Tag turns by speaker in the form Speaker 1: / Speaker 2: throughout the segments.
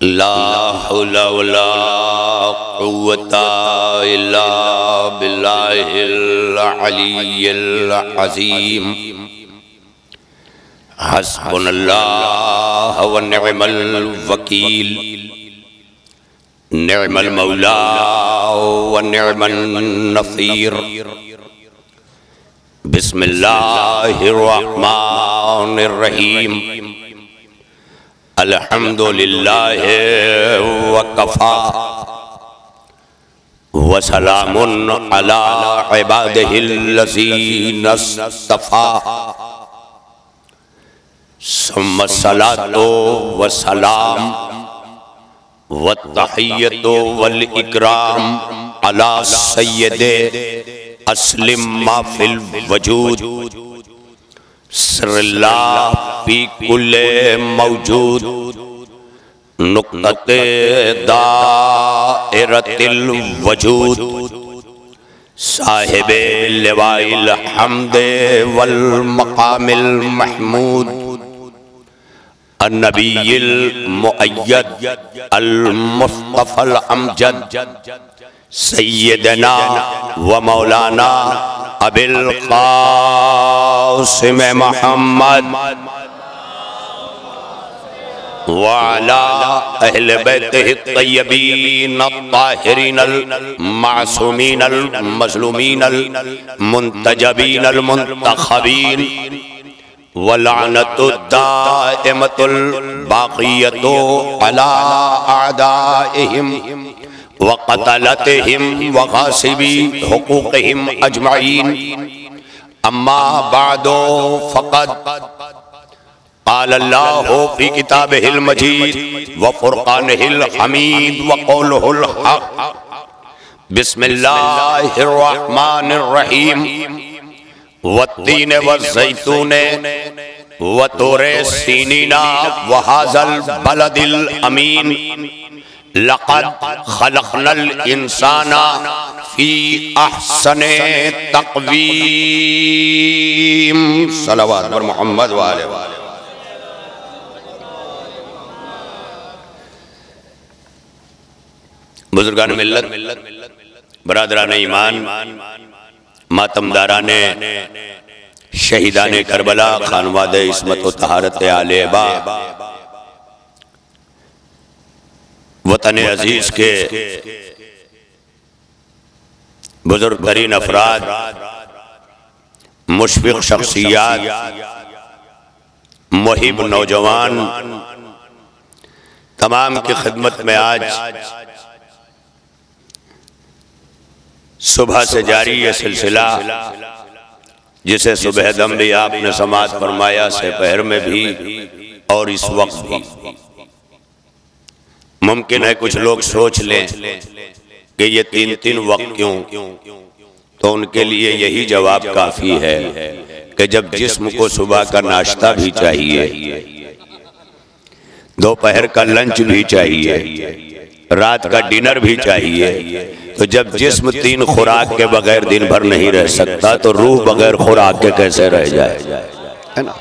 Speaker 1: ला हौला वला कुव्वता इल्ला बिल्लाहिल अलिय्यिल अज़ीम। हस्बुनल्लाहु व निअमल वकील, निअमल मौला व निअमन नसीर। बिस्मिल्लाहिर रहमानिर रहीम। अल्हम्दुलिल्लाहि व कफ़ा व सलामुन अला इबादिहिल्लज़ीना इस्तफ़ा। सुम्मा सलातो व सलाम व तहियतो वल इकराम अला सय्यदे अस्लिम मा फिल वजूद। सिर्रिल्लाह फी कुल्ले मौजूद, नुक़्ते दाइरतिल वजूद। साहिबे लिवाइल हम्दे वल मक़ामिल महमूद। अन्नबिय्यिल मुअय्यद अल मुस्तफ़ल अमजद। सय्यदना व मौलाना अबिल क़ासिम मोहम्मद व अला अहले बैतिहि तय्यबीन अत्ताहिरीन मासूमीन मज़लूमीन मुंतजबीन मुंतखबीन व लानतु दाइमतुल बाक़ियतु अला अअदाइहिम व क़तलतिहिम व गासिबी हुक़ूक़िहिम अजमईन। अम्मा बअदु फ़क़द क़ाल अल्लाहु फ़ी किताबिहिल मजीद व फ़ुरक़ानिहिल हमीद व क़ौलुहुल हक़। बिस्मिल्लाहिर रहमानिर रहीम। वत्तीन वज़्ज़ैतून व तूरे सीनीना व हाज़ल बलदिल अमीन। लक़द ख़लक़नल इंसाना फ़ी अहसने तक़वीम। सलवात पर मोहम्मद व आले। बुजुर्गान मिल्लत, बरादरान ईमान, मातमदाराने शहीदाने करबला, खानवादे इस्मत व तहारत आले बा, वतन अजीज के बुजुर्ग तरीन अफराद, मुशफ़िक़ शख्सियात, मुहिब नौजवान, तमाम की खिदमत में आज सुबह से जारी ये सिलसिला, जिसे सुबह दम भी आपने समाअत फरमाया, दोपहर में भी और इस वक्त भी। मुमकिन है कुछ लोग सोच लें कि ये तीन तीन वक्त क्यों, तो उनके लिए यही जवाब काफ़ी है कि जब जिस्म को सुबह का नाश्ता भी चाहिए, दोपहर का लंच भी चाहिए, रात का डिनर भी चाहिए, तो जब जिस्म तीन खुराक के बगैर दिन भर नहीं रह सकता, तो रूह बगैर खुराक के कैसे रह जाए, है ना।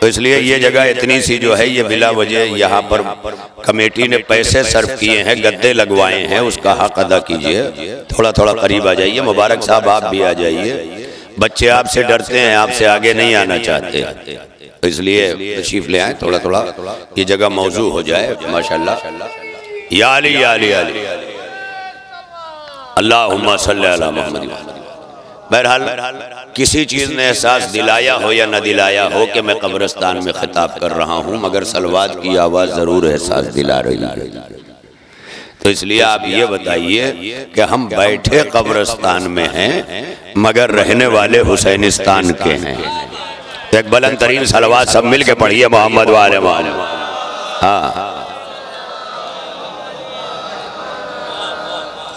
Speaker 1: तो इसलिए ये जगह इतनी सी जो है, ये बिला वजह यहाँ पर कमेटी ने पैसे सर्व किए हैं, गद्दे लगवाए हैं, उसका हक अदा कीजिए। थोड़ा थोड़ा करीब आ जाइए। मुबारक साहब आप भी आ जाइए। बच्चे आपसे डरते हैं, आपसे आगे नहीं आना चाहते, तो इसलिए तशरीफ ले आए। थोड़ा थोड़ा ये जगह मौजू हो जाए। माशाअल्लाह। या अली या अली या अली, अल्लाहुम्मा सल्ली अला मुहम्मद। बहरहाल किसी चीज़ ने एहसास दिलाया हो या न दिलाया हो कि मैं कब्रिस्तान में खिताब कर रहा हूँ, मगर सलवात की आवाज़ ज़रूर एहसास दिला रही है। तो इसलिए आप ये बताइए कि हम बैठे कब्रिस्तान में हैं, मगर रहने वाले हुसैनिस्तान के हैं। तो एक बुलंद तरीन सलवात सब मिल के पढ़िए, मोहम्मद वाले वाले।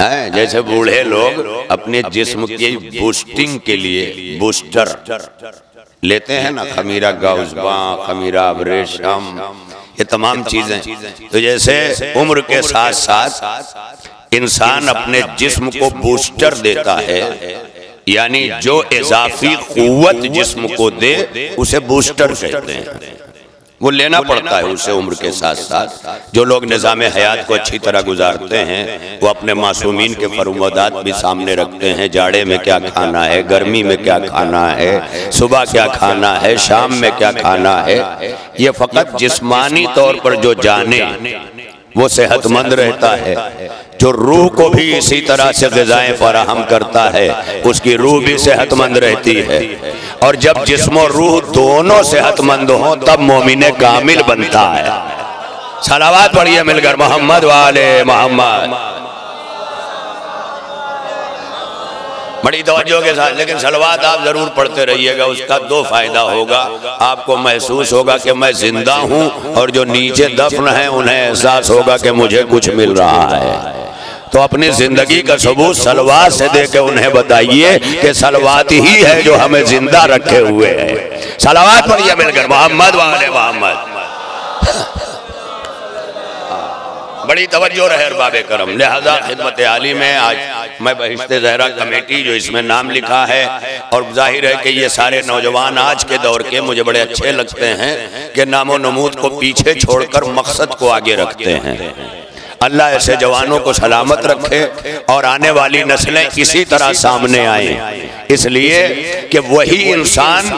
Speaker 1: हाँ, जैसे बूढ़े लोग अपने जिस्म की बूस्टिंग के लिए बूस्टर लेते हैं ना, खमीरा गाउज़बा, खमीरा अबरेशम, ये तमाम चीजें। तो जैसे उम्र के साथ साथ इंसान अपने जिस्म को बूस्टर देता है, यानी जो इजाफी कुव्वत जिस्म को दे उसे बूस्टर कहते हैं। वो लेना पड़ता है उससे उम्र के साथ साथ। जो लोग निज़ाम हयात को अच्छी तरह गुजारते हैं वो अपने मासूमीन के फरमादात भी सामने रखते हैं। जाड़े में क्या खाना है, गर्मी में क्या खाना है, सुबह क्या खाना है, शाम में क्या खाना है। ये फ़कत जिस्मानी तौर पर जो जाने वो सेहतमंद रहता है। जो रूह को भी इसी तरह से ग़िज़ाएं फराहम करता है उसकी रूह भी सेहतमंद रहती है। और जब जिस्म और रूह दोनों सेहतमंद हों तब मोमिन कामिल बनता है। सलावत पढ़िए मिलकर मोहम्मद वाले मोहम्मद। बड़ी तवज्जो के साथ, लेकिन सलवात आप जरूर पढ़ते रहिएगा। उसका दो फायदा होगा, आपको महसूस होगा कि मैं जिंदा हूँ, और जो नीचे दफन है उन्हें एहसास होगा कि मुझे कुछ मिल रहा है। तो अपनी जिंदगी का सबूत सलवात से दे के उन्हें बताइए कि सलवात ही है जो हमें जिंदा रखे हुए है। सलावत पढ़िए मिलकर मोहम्मद वाले मोहम्मद। बड़ी तवज्जो रहे अरबाब करम। लिहाजा खिदमत आली में आज मैं बहिश्ते ज़हरा कमेटी जो इसमें नाम लिखा है, और जाहिर है कि ये सारे नौजवान आज के दौर के मुझे बड़े अच्छे लगते हैं कि नामो नमूद को पीछे छोड़कर मकसद को आगे रखते हैं। अल्लाह ऐसे जवानों को सलामत रखे और आने वाली नस्लें इसी तरह सामने आए, इसलिए कि वही इंसान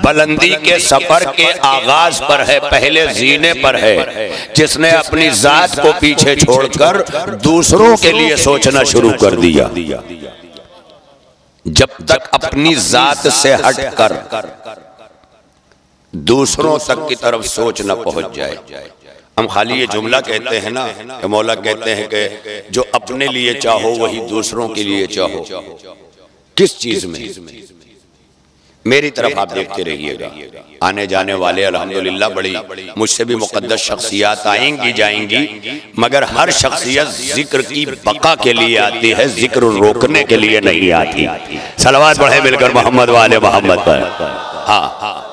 Speaker 1: बुलंदी के सफर के आगाज पर है, पहले जीने पर है, जिसने अपनी जात को पीछे छोड़कर दूसरों के लिए सोचना शुरू कर दिया। जब तक अपनी जात से हटकर दूसरों तक की तरफ सोच न पहुंच जाए। हम खाली ये जुमला कहते हैं ना कि मौला कहते हैं कि जो अपने लिए चाहो वही दूसरों के लिए चाहो। किस चीज में? मेरी तरफ आप देखते रहिएगा। आने जाने वाले अल्हम्दुलिल्लाह बड़ी मुझसे भी मुक़द्दस शख्सियात आएंगी जाएंगी, मगर हर शख्सियत जिक्र की बका के लिए आती है, जिक्र रोकने के लिए नहीं आती। सलावत पढ़े मिलकर मोहम्मद वाले मोहम्मद पर। हाँ,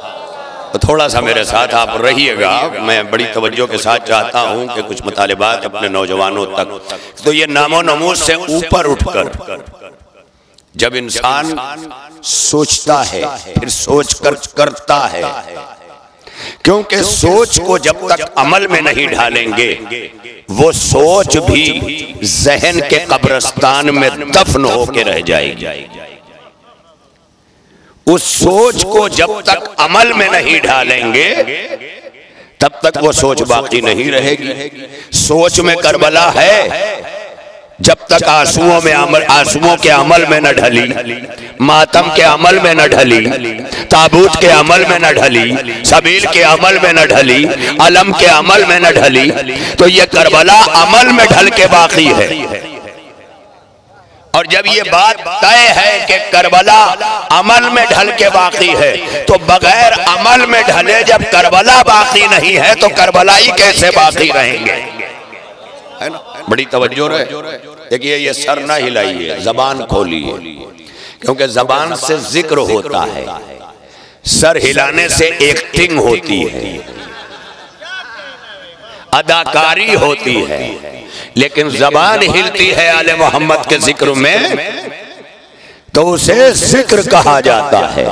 Speaker 1: तो थोड़ा सा मेरे साथ आप रहिएगा। मैं बड़ी तवज्जो के साथ चाहता हूँ कि कुछ मुतालिबात अपने नौजवानों तक। तो ये नामो नमूद से ऊपर उठकर जब इंसान सोचता है फिर सोच कर करता है, क्योंकि सोच को जब तक अमल में नहीं ढालेंगे वो सोच भी जहन के कब्रिस्तान में दफन होके रह जाएगी। उस सोच को जब तक अमल में नहीं ढालेंगे तब तक वो सोच बाकी नहीं रहेगी। सोच में करबला है जब तक आंसुओं के अमल में न ढली, मातम के अमल में न ढली, ताबूत के अमल में न ढली, सबील के अमल में न ढली, अलम के अमल में न ढली, तो ये करबला अमल में ढल के बाकी है। और जब ये बात तय है कि करबला अमल में ढल के बाकी है, तो बगैर अमल में ढले जब करबला बाकी नहीं है तो करबलाई कैसे बाकी रहेंगे? है ना? बड़ी तवज्जो रहे। देखिए, ये सर ना हिलाइए, जबान खोलिए, क्योंकि जबान से जिक्र होता है, सर हिलाने से एक्टिंग होती है, अदाकारी होती है। लेकिन जबान हिलती है आले मोहम्मद के जिक्र में तो उसे जिक्र कहा जाता है,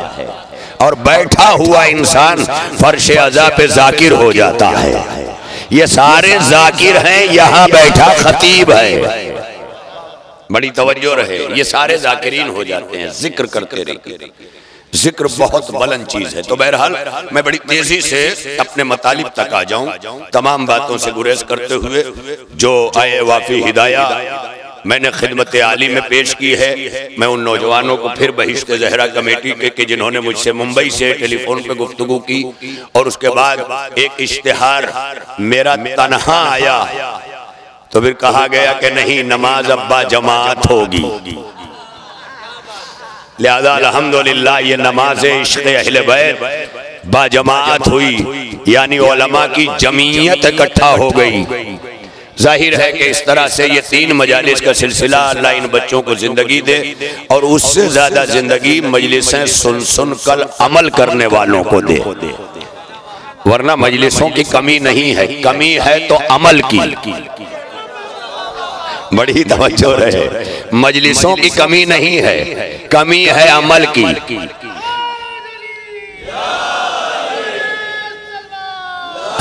Speaker 1: और बैठा हुआ इंसान फर्शे अज़ा पे जाकिर हो जाता है। ये सारे जाकिर हैं, यहाँ बैठा खतीब है। बड़ी तवज्जो रहे, ये सारे जाकिरीन हो जाते हैं जिक्र करते रहिए। जिक्र बहुत बुलंद चीज है। तो बहरहाल मैं बड़ी तेजी से अपने मतालिब तक आ जाऊं, तमाम बातों से गुरेज करते हुए जो आए वाफी हिदाया मैंने खिदमत आली में पेश की है। मैं उन नौजवानों को फिर बहिश्ते ज़हरा कमेटी के जिन्होंने मुझसे मुंबई से टेलीफोन पे गुफ्तगू की, और उसके बाद एक इश्तिहार मेरा तनहा आया तो फिर कहा गया कि नहीं, नमाज अब्बा जमात होगी। लिहाजा अल्हम्दुलिल्लाह ये नमाज इश्क़ अहले बैत बाजमात हुई, यानी उलमा की जमीयत इकट्ठा हो गई। जाहिर है कि इस तरह से ये 3 मजालिस का सिलसिला अल्लाह इन बच्चों को जिंदगी दे, और उससे ज्यादा जिंदगी मजलिसें सुन सुन कर अमल करने वालों को दे। वरना मजलिसों की कमी नहीं है, कमी है तो अमल की। बड़ी तवज्जो रहे, मजलिसों की कमी नहीं है, कमी है अमल की।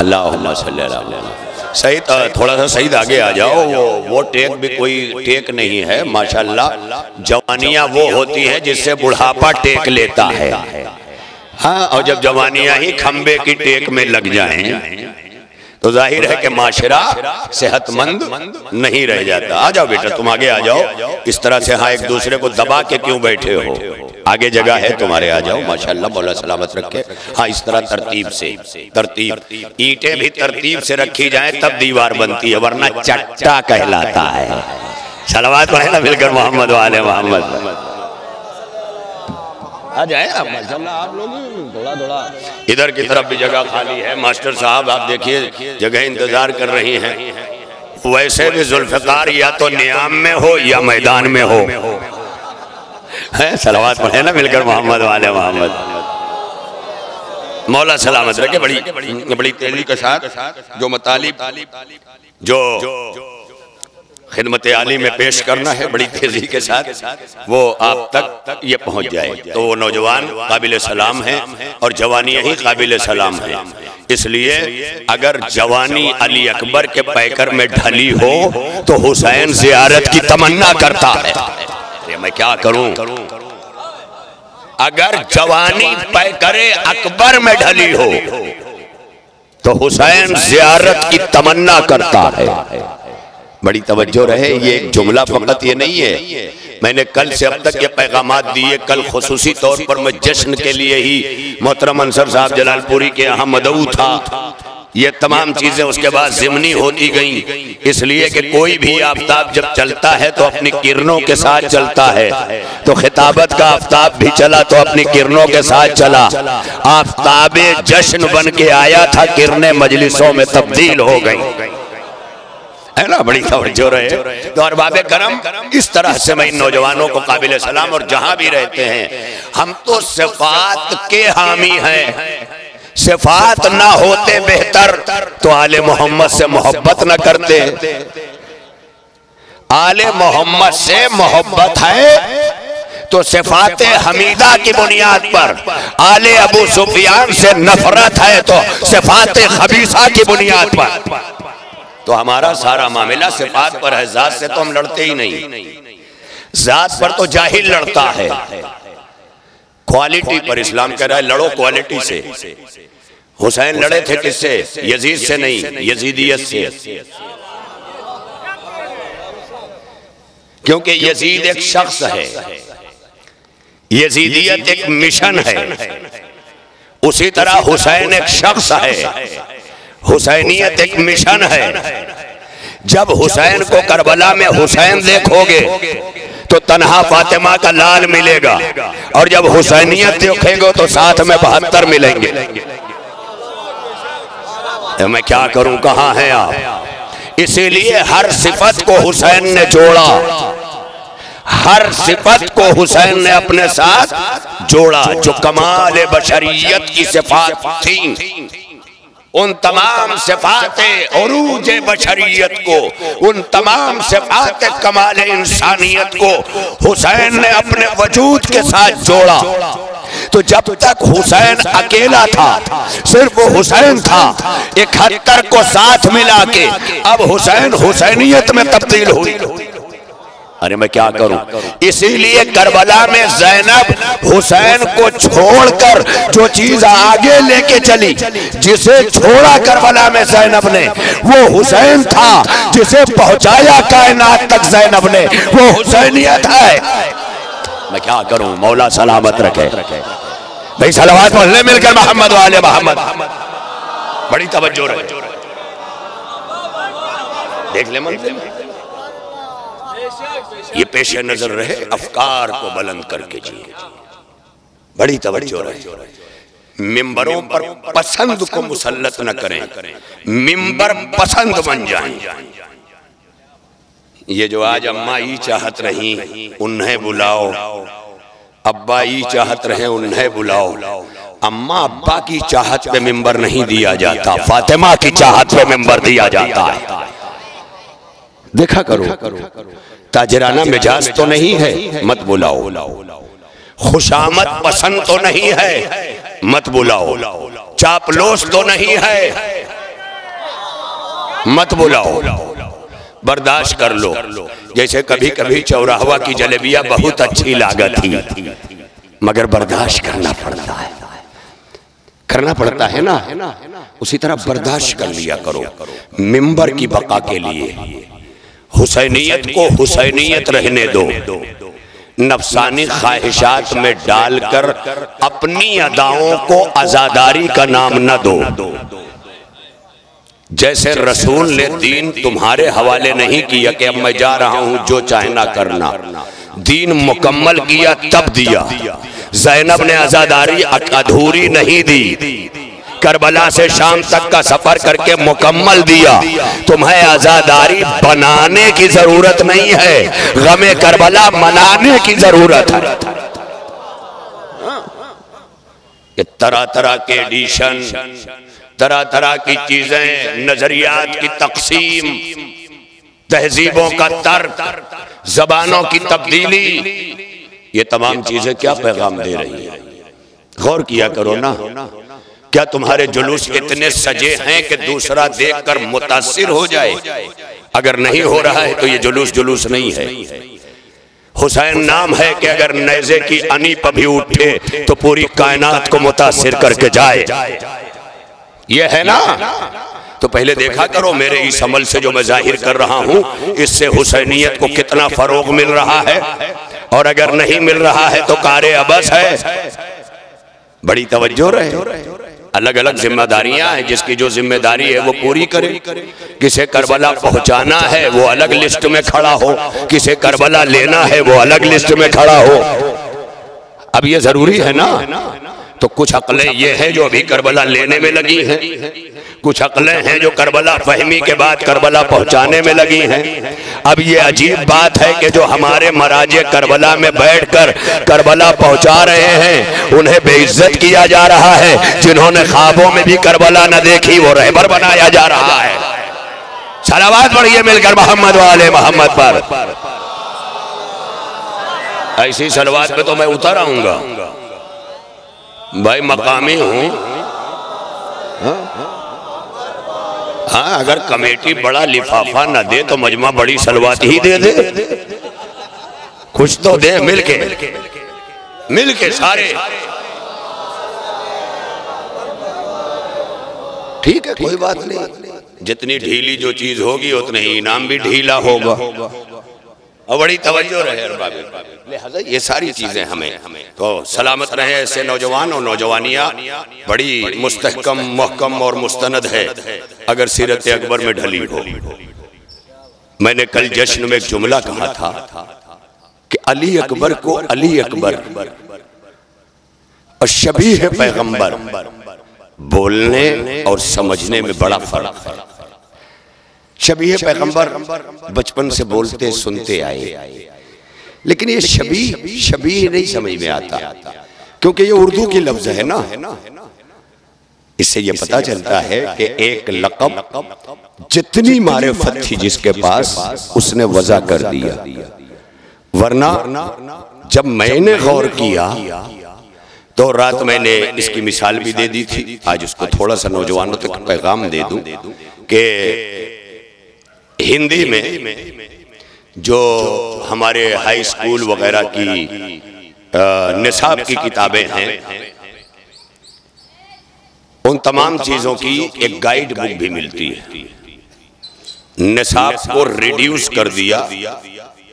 Speaker 1: अल्लाहुम्मा सल्ली अला मुहम्मद। सही, थोड़ा सा सही आगे आ जाओ। वो टेक भी कोई टेक नहीं है माशाल्लाह। जवानियां वो होती हैं जिससे बुढ़ापा टेक लेता है। हाँ, और जब जवानियां ही खंबे की टेक में लग जाएं तो जाहिर है कि माशरा सेहतमंद नहीं रह जाता। आ जाओ बेटा, तुम आगे आ जाओ। इस तरह से हाँ, एक दूसरे को दबा के क्यों बैठे हो? आगे जगह है तुम्हारे, आ जाओ। माशाल्लाह, मौला सलामत रखे। हाँ, इस तरह तरतीब से, तरतीब, ईंटें भी तरतीब से रखी जाए तब दीवार बनती है, वरना चट्टा कहलाता है। सलावत पढ़े ना मिलकर मोहम्मद वाले मोहम्मद। आ जाए आप, माशाल्लाह आप लोग थोड़ा इधर की तरफ भी जगह खाली है। मास्टर साहब आप देखिए, जगह इंतजार कर रही हैं। वैसे भी जुल्फ़िकार या तो नियाम में हो या मैदान में हो। है, सलावत पढ़े ना मिलकर मोहम्मद वाले मोहम्मद। मौला सलामत रखे। बड़ी तेजी के साथ जो मतालिब, जो खिदमत आली में पेश करना है, बड़ी तेजी के साथ वो आप तक ये पहुंच जाए। तो वो नौजवान काबिल सलाम है और जवानी ही काबिल सलाम है। इसलिए अगर जवानी अली अकबर के पैकर में ढली हो तो हुसैन ज़ियारत की तमन्ना करता है। अरे मैं क्या करूं? अगर जवानी पैकरे अकबर में ढली हो तो हुसैन ज़ियारत की तमन्ना करता है। बड़ी तवज्जो रहे, ये एक जुमला फकत ये नहीं है। मैंने कल से अब तक ये पैगामात दिए। कल खुसूसी तौर पर मैं जश्न के लिए ही मोहतरम अंसर साहब जलालपुरी के यहाँ मदऊ था। ये तमाम चीजें उसके बाद ज़िमनी होती गईं, इसलिए कि कोई भी आफ्ताब जब चलता है तो अपनी किरणों के साथ चलता है। तो खिताबत का आफ्ताब भी चला तो अपनी किरणों के साथ चला। आफ्ताबे जश्न बन के आया था, किरणें मजलिसों में तब्दील हो गई, है ना। बड़ी तवज्जो रहे। तो और बाबे करम, इस तरह से मैं इन नौजवानों को काबिल सलाम, और जहां भी रहते हैं हम तो सिफात के हामी हैं। सिफात ना होते बेहतर तो आले मोहम्मद से मोहब्बत ना करते। आले मोहम्मद से मोहब्बत है तो सिफाते हमीदा की बुनियाद पर। आले अबू सुफियान से नफरत है तो सिफाते खबीसा की बुनियाद पर। तो हमारा सारा मामला सिफात पर है, जात से तो हम लड़ते ही नहीं। जात पर तो जाहिल लड़ता है, क्वालिटी पर इस्लाम कह रहा है लड़ो क्वालिटी से। हुसैन लड़े थे किससे? यजीद से नहीं, यजीदियत से। क्योंकि यजीद एक शख्स है, यजीदियत एक मिशन है। उसी तरह हुसैन एक शख्स है, हुसैनियत एक मिशन है। जब हुसैन को करबला में हुसैन देखोगे तो तन्हा फातिमा का लाल मिलेगा, और जब हुसैनियत देखोगे तो साथ में 72 मिलेंगे। तो मैं क्या करूं, कहां हैं आप? इसीलिए हर सिफत को हुसैन ने जोड़ा, हर सिफत को हुसैन ने अपने साथ जोड़ा। जो कमाल बशरियत की सिफात थी, उन तमाम सिफाते उरूज बशरियत को, उन तमाम सिफाते कमाल इंसानियत को हुसैन ने अपने वजूद के साथ जोड़ा। तो जब तक हुसैन अकेला था, सिर्फ हुसैन था, 71 को साथ मिला के अब हुसैन हुसैनियत में तब्दील हुई। अरे मैं क्या करूं? इसीलिए करबला में ज़ैनब हुसैन को छोड़कर जो चीज आगे लेके चली, जिसे छोड़ा करबला में ज़ैनब ने, वो हुसैन था। जिसे पहुंचाया कायनात तक ज़ैनब ने, वो हुसैनियत है। मैं क्या करूं? मौला सलामत रखे। भाई सलावत पढ़ ले मिलकर मोहम्मद वाले मोहम्मद। बड़ी तवज्जो रहे, देख ले मंजिल ये पेशे नजर रहे, अफकार को बुलंद करके जिए। बड़ी तवज्जो रहे। मिंबरों पर पसंद को मुसल्लत न करें, मिंबर पसंद बन जाएं। ये जो आज अम्मा ही चाहत रही उन्हें बुलाओ, अब्बा ही चाहत रहे उन्हें बुलाओ। अम्मा अब्बा की चाहत पे मिंबर नहीं दिया जाता, फातिमा की चाहत पे मिंबर दिया जाता है। देखा करो, ताजराना मिजाज तो नहीं है, मत बुलाओ। खुशामद पसंद तो नहीं है, मत बुलाओ। चापलोस तो नहीं है, मत बुलाओ, बर्दाश्त कर लो। जैसे कभी कभी चौराहा की जलेबियां बहुत अच्छी लागत थी, मगर बर्दाश्त करना पड़ता है, करना पड़ता है ना, उसी तरह बर्दाश्त कर लिया करो मिंबर की बका के लिए। हुसैनियत को हुसैनियत रहने दो, नफसानी ख्वाहिशात में डालकर अपनी अदाओं को आजादारी का नाम न दो। जैसे रसूल ने दीन तुम्हारे हवाले नहीं किया कि अब मैं जा रहा हूं जो चाहे ना करना, दीन मुकम्मल किया तब दिया। ज़ैनब ने आजादारी अधूरी नहीं दी, करबला से शाम तक का सफर करके मुकम्मल दिया। तुम्हें आजादारी बनाने की जरूरत नहीं है, गमे करबला मनाने की जरूरत है। ये तरह तरह के एडिशन, तरह तरह की चीजें, नजरियात की तकसीम, तहजीबों का तर्क, जबानों की तब्दीली, ये तमाम चीजें क्या पैगाम दे रही है? गौर किया करो ना। क्या तुम्हारे जुलूस इतने सजे हैं कि दूसरा देखकर मुतासिर हो जाए? अगर नहीं हो रहा है तो ये जुलूस जुलूस नहीं है। हुसैन नाम है कि अगर नेज़े की अनी पर भी उठे तो पूरी कायनात को मुतासिर करके जाए, ये है ना। तो पहले देखा करो मेरे इस अमल से जो मैं जाहिर कर रहा हूं, इससे हुसैनियत को कितना फरोग मिल रहा है, और अगर नहीं मिल रहा है तो कारे अबस है। बड़ी तवज्जो रहे, अलग अलग जिम्मेदारियां हैं, जिसकी जो जिम्मेदारी है वो पूरी करे। किसे करबला पहुंचाना है वो अलग लिस्ट में खड़ा हो, किसे करबला लेना है वो अलग लिस्ट में खड़ा हो। अब ये जरूरी है ना। तो कुछ अकलें ये हैं जो अभी करबला लेने में लगी हैं, कुछ अकलें हैं जो करबला फहमी के बाद करबला पहुंचाने में लगी हैं। अब ये अजीब बात है कि जो हमारे मराजे करबला में बैठकर करबला पहुंचा रहे हैं उन्हें बेइज्जत किया जा रहा है। जिन्होंने ख्वाबों में भी करबला न देखी वो रहबर बनाया जा रहा है। सलावत पढ़िए मिलकर मोहम्मद वाले मोहम्मद पर। ऐसी सलवात पे तो मैं उतर आऊंगा भाई, मकामी हूं। हाँ, अगर कमेटी बड़ा लिफाफा न दे तो मजमा बड़ी सलवात ही दे दे, कुछ तो दे। मिलके सारे ठीक है, कोई बात नहीं। जितनी ढीली जो चीज होगी उतने ही इनाम भी ढीला होगा। और बड़ी तवज्जो रहे लिहाजा ये सारी चीजें हमें तो सलामत रहे। ऐसे नौजवान और नौजवानियाँ बड़ी मुस्तहकम, महकम और मुस्तनद है अगर सीरत अकबर में ढली हो। मैंने कल जश्न में एक जुमला कहा था कि अली अकबर को अली अकबर और शबीह है पैगंबर, बोलने और समझने में बड़ा फर्क है। शबीह पैगंबर बचपन से बोलते सुनते आए, लेकिन ये शबीह नहीं समझ में आता क्योंकि ये उर्दू की लफ्ज है ना। इससे ये पता चलता है कि एक लक़ब जितनी मारिफत थी जिसके पास उसने वज़ा कर दिया। वरना जब मैंने गौर किया तो रात मैंने इसकी मिसाल भी दे दी थी, आज उसको थोड़ा सा नौजवानों तक पैगाम दे दूं कि हिंदी में जो हमारे हाई स्कूल वगैरह की निसाब की किताबें हैं, उन तमाम चीज़ों की एक गाइड बुक भी मिलती है। निसाब को रिड्यूस कर दिया,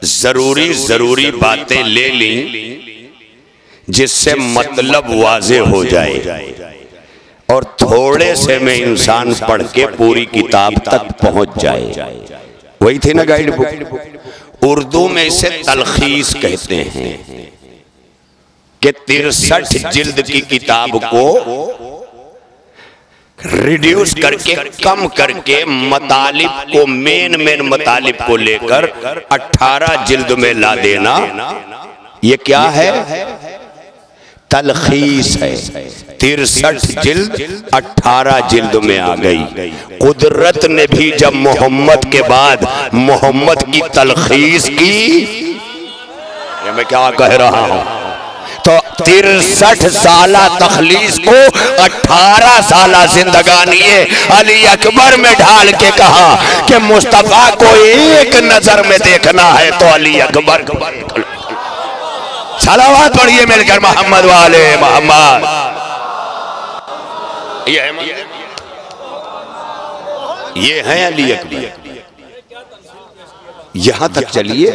Speaker 1: जरूरी बातें ले ली जिससे मतलब वाजे हो जाए, और थोड़े से में इंसान पढ़ के पूरी किताब तक पहुंच जाए। वही थी ना गाइड बुक। उर्दू में इसे तलखीस कहते हैं कि 63 जिल्द की किताब को रिड्यूस करके, कम करके मतालिब को, मेन मतालिब को लेकर 18 जिल्द में ला देना, ये क्या है? तलखीस है। 63 जिल्द 18 जिल्द में आ गई। कुदरत ने भी जब मोहम्मद के बाद मोहम्मद की तलखीस की, ये मैं क्या कह रहा हूं, तो 63 साला तखलीस को 18 साला जिंदगानी अली अकबर में ढाल के कहा कि मुस्तफा को एक नजर में देखना है तो अली अकबर। सलावत पढ़िए मिलकर मोहम्मद वाले मोहम्मद। ये है अली अकबर। यहां तक चलिए,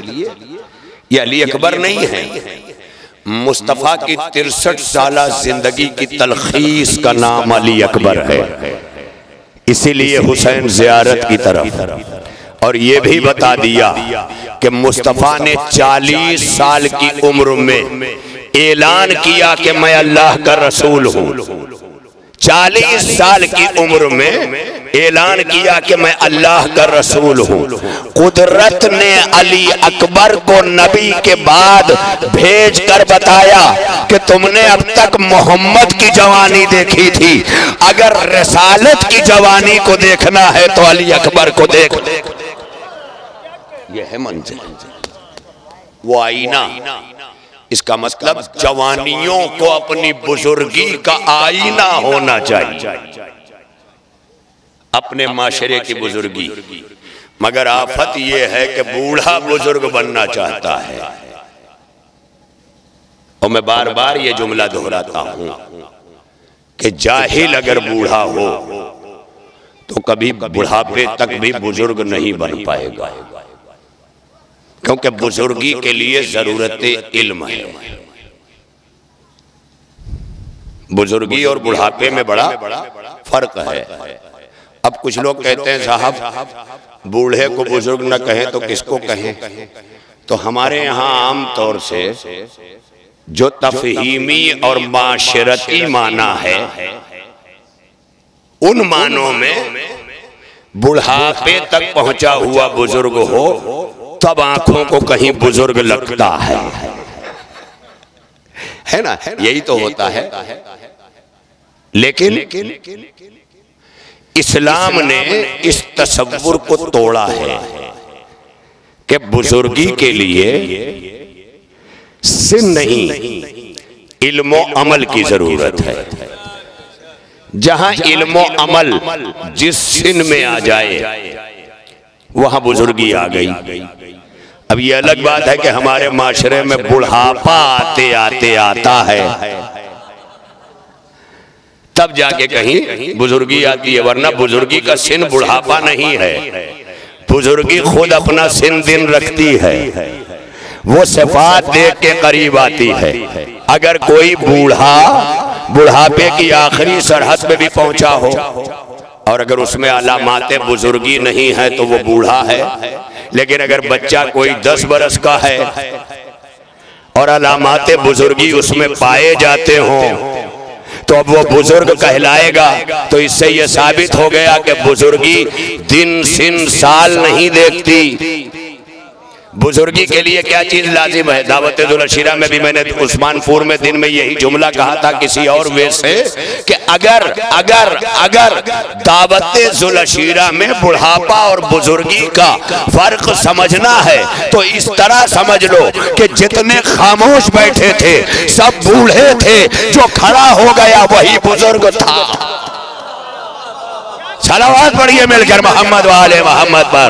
Speaker 1: ये अली अकबर नहीं है, मुस्तफा की 63 साला जिंदगी की तलखीस का नाम अली अकबर है। इसीलिए हुसैन ज़ियारत की तरफ। और ये भी बता दिया कि मुस्तफा ने 40 साल की उम्र में ऐलान किया कि मैं अल्लाह का रसूल हूं। 40 साल की उम्र में ऐलान किया कि मैं अल्लाह का रसूल हूं। कुदरत ने अली अकबर को नबी के बाद भेज कर बताया कि तुमने अब तक मोहम्मद की जवानी देखी थी, अगर रिसालत की जवानी को देखना है तो अली अकबर को देख। यह है मंजिल, वो आईना। इसका मतलब जवानियों को अपनी बुजुर्गी का आईना होना चाहिए, अपने माशरे की बुजुर्गी। मगर आफत यह है कि बूढ़ा बुजुर्ग बनना चाहता है। और मैं बार बार ये जुमला दोहराता हूं कि जाहिल अगर बूढ़ा हो तो कभी बुढ़ापे तक भी बुजुर्ग नहीं बन पाएगा, क्योंकि बुजुर्गी के लिए जरूरत इल्म है। बुजुर्गी और बुढ़ापे में बड़ा फर्क है। अब कुछ लोग कहते हैं साहब बूढ़े को बुजुर्ग न कहें तो किसको कहें। तो हमारे यहाँ आम तौर से जो तफहीमी और माशरती माना है, उन मानों में बुढ़ापे तक पहुंचा हुआ बुजुर्ग हो तब आंखों को कहीं बुजुर्ग लगता है ना, यही तो होता है। लेकिन इस्लाम ने इस तसव्वुर को तोड़ा है कि बुजुर्गी के लिए सिन नहीं, इल्मो अमल की जरूरत है। जहां इल्मो अमल जिस सिन में आ जाए वहां बुजुर्गी आ गई। अब ये अलग बात है कि हमारे माशरे में बुढ़ापा आते आते आता है, तब जाके कहीं बुजुर्गी आती है, वरना बुजुर्गी का सिन बुढ़ापा नहीं है। बुजुर्गी खुद अपना सिन दिन रखती है, वो सिफात देख के करीब आती है। अगर कोई बूढ़ा बुढ़ापे की आखिरी सरहद में भी पहुंचा हो और अगर उसमें अलामाते बुजुर्गी नहीं है तो वो बूढ़ा है। लेकिन अगर बच्चा कोई 10 बरस का है और अलामाते बुजुर्गी उसमें पाए जाते हों तो अब वो बुजुर्ग कहलाएगा। तो इससे ये साबित हो गया कि बुजुर्गी दिन सिन साल नहीं देखती। बुजुर्गी के लिए क्या चीज लाजिम है। दावत जुलशीरा में भी मैंने उस्मानपुर में दिन में यही जुमला कहा था किसी और वे से कि अगर अगर अगर दावत जुलशीरा में बुढ़ापा और बुजुर्गी का फर्क समझना है तो इस तरह समझ लो कि जितने खामोश बैठे थे सब बूढ़े थे, जो खड़ा हो गया वही बुजुर्ग था। सलावत पढ़िए मिलकर मोहम्मद वाले मोहम्मद पर।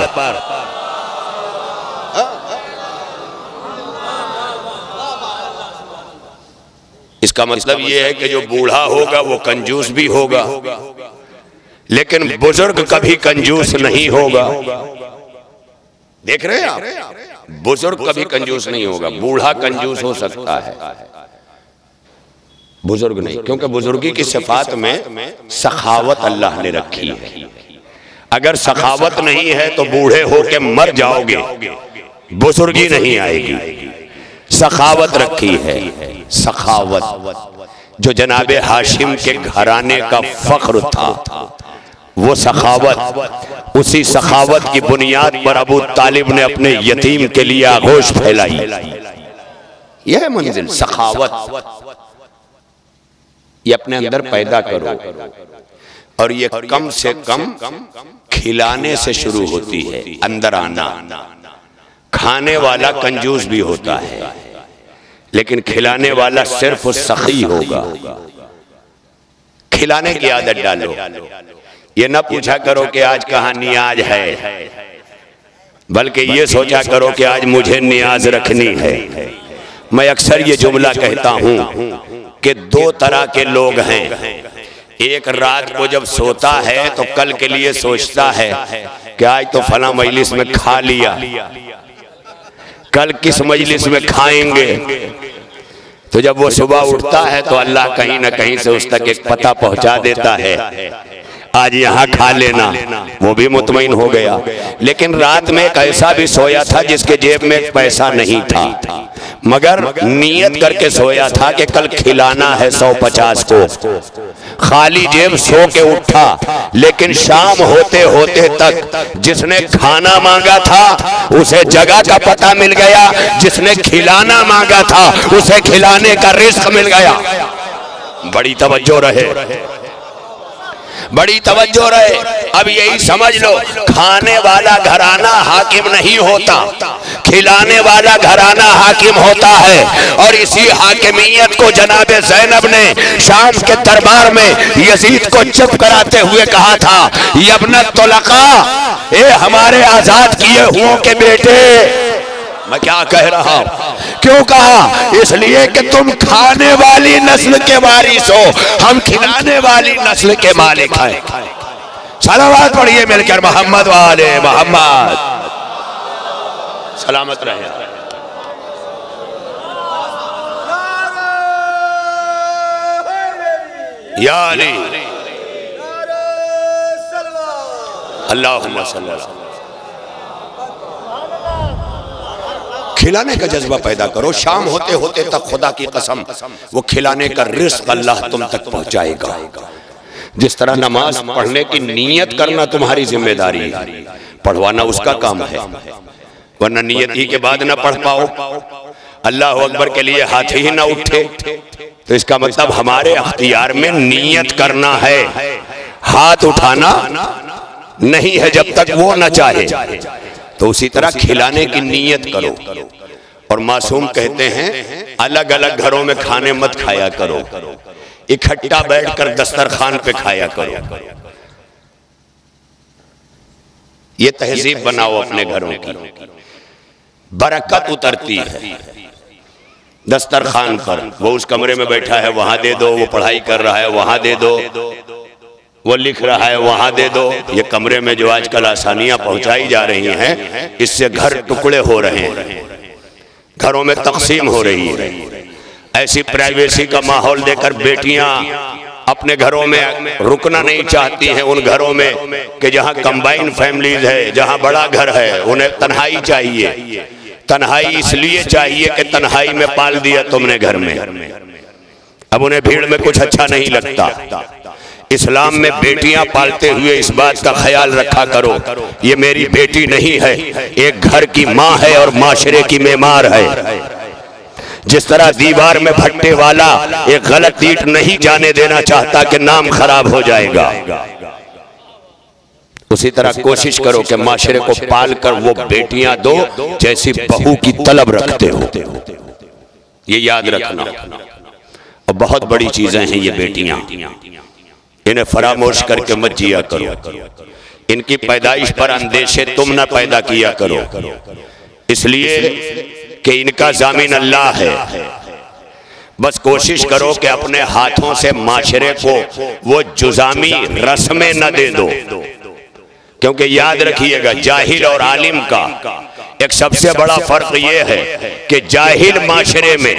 Speaker 1: इसका मतलब यह है कि जो बूढ़ा होगा वो कंजूस भी होगा, लेकिन बुजुर्ग कभी कंजूस नहीं होगा। देख रहे हैं आप, बुजुर्ग कभी कंजूस नहीं होगा। बूढ़ा कंजूस हो सकता है, बुजुर्ग नहीं, क्योंकि बुजुर्गी की सिफात में सखावत अल्लाह ने रखी है। अगर सखावत नहीं है तो बूढ़े होके मर जाओगे, बुजुर्गी नहीं आएगी। सखावत रखी है, सखावत जो जनाबे हाशिम के घराने का फख्र था, वो सखावत, उसी सखावत की बुनियाद पर अबू तालिब ने अपने यतीम के लिए आगोश फैलाई। यह है मंजिल, सखावत। ये अपने अंदर पैदा करो और ये कम से कम खिलाने से शुरू होती है, अंदर आना। खाने वाला कंजूस भी होता है, लेकिन खिलाने वाला सिर्फ सखी होगा। खिलाने की आदत डालो। ये ना पूछा करो कि आज कहाँ नियाज है, बल्कि ये सोचा करो कि आज मुझे नियाज रखनी है। मैं अक्सर ये जुमला कहता हूँ कि दो तरह के लोग हैं। एक रात को जब सोता है तो कल के लिए सोचता है कि आज तो फला मजलिस में खा लिया, कल किस मजलिस में खाएंगे। तो जब वो सुबह उठता है तो अल्लाह कहीं ना कहीं से उस तक एक पता पहुंचा देता है, आज यहाँ खा लेना, वो भी मुतमईन हो गया। लेकिन रात में एक ऐसा भी सोया था जिसके जेब में पैसा नहीं था, मगर नियत करके सोया था कि कल खिलाना है 150 को। खाली जेब सो के उठा, लेकिन शाम होते होते तक जिसने खाना मांगा था उसे जगह का पता मिल गया, जिसने खिलाना मांगा था उसे खिलाने का रिस्क मिल गया। बड़ी तवज्जो रहे, बड़ी तवज्जो रहे। अब यही समझ लो, खाने वाला घराना हाकिम नहीं होता, खिलाने वाला घराना हाकिम होता है। और इसी हाकिमियत को जनाब ज़ैनब ने शाम के दरबार में यजीद को चुप कराते हुए कहा था, यब्नत तुलका, ए हमारे आजाद किए हुओं के बेटे। मैं क्या कह रहा हूं, क्यों कहा? इसलिए कि तुम खाने वाली नस्ल के वारिस हो, हम खिलाने वाली नस्ल के मालिक हैं। सलावत पढ़िए मिलकर, मोहम्मद वाले मोहम्मद। सलामत रहे। या अली अल्लाहुम्मा सल्लल्लाहु अलैहि वसल्लम। खिलाने का जज्बा पैदा करो। शाम होते होते तक खुदा की कसम वो खिलाने का रिस्क अल्लाह तुम तक पहुंचाएगा। जिस तरह नमाज पढ़ने की नीयत करना तुम्हारी जिम्मेदारी है, पढ़वाना उसका काम है, वरना नीयत ही के बाद ना पढ़ पाओ, अल्लाह अकबर के लिए हाथ ही ना उठे, तो इसका मतलब हमारे अख्तियार में नीयत करना है, हाथ उठाना नहीं है जब तक वो न चाहे। तो उसी तरह खिलाने की नीयत करो। और मासूम कहते हैं अलग अलग घरों में खाने मत खाया करो, इकट्ठा बैठकर दस्तरखान पे खाया करो। ये तहजीब बनाओ अपने घरों की, बरकत उतरती है। दस्तरखान पर वो उस कमरे में बैठा है वहां दे दो, वो पढ़ाई कर रहा है वहां दे दो, वो लिख रहा है वहां दे दो। ये कमरे में जो आजकल आसानियां पहुंचाई जा रही हैं, इससे घर टुकड़े हो रहे हैं, घरों में तकसीम हो रही है। ऐसी प्राइवेसी का माहौल देकर बेटियां अपने घरों में रुकना नहीं चाहती हैं, उन घरों में कि जहां कंबाइन फैमिलीज है, जहां बड़ा घर है, उन्हें तन्हाई चाहिए। तन्हाई इसलिए चाहिए कि तन्हाई में पाल दिया तुमने घर में, अब उन्हें भीड़ में कुछ अच्छा नहीं लगता। इस्लाम में बेटियां पालते हुए इस बात का ख्याल रखा करो, ये मेरी बेटी नहीं है, एक घर की माँ है और माशरे की मेमार है। जिस तरह दीवार में भट्टे वाला एक गलत ईंट नहीं जाने देना चाहता कि नाम खराब हो जाएगा, उसी तरह कोशिश करो कि माशरे को पाल कर वो बेटियां दो जैसी बहू की तलब रखते हो। ये याद रखना। और बहुत बड़ी चीजें हैं ये बेटियां, इन्हें फरामोश करके मत जिया करो। इनकी पैदाइश पर अंदेशे तुम ना पैदा किया करो, इसलिए कि इनका जामीन अल्लाह है। बस कोशिश करो कि अपने हाथों से माशरे को वो जुजामी रस्में न दे दो, क्योंकि याद रखिएगा जाहिल और आलिम का एक सबसे बड़ा फर्क ये है कि जाहिल माशरे में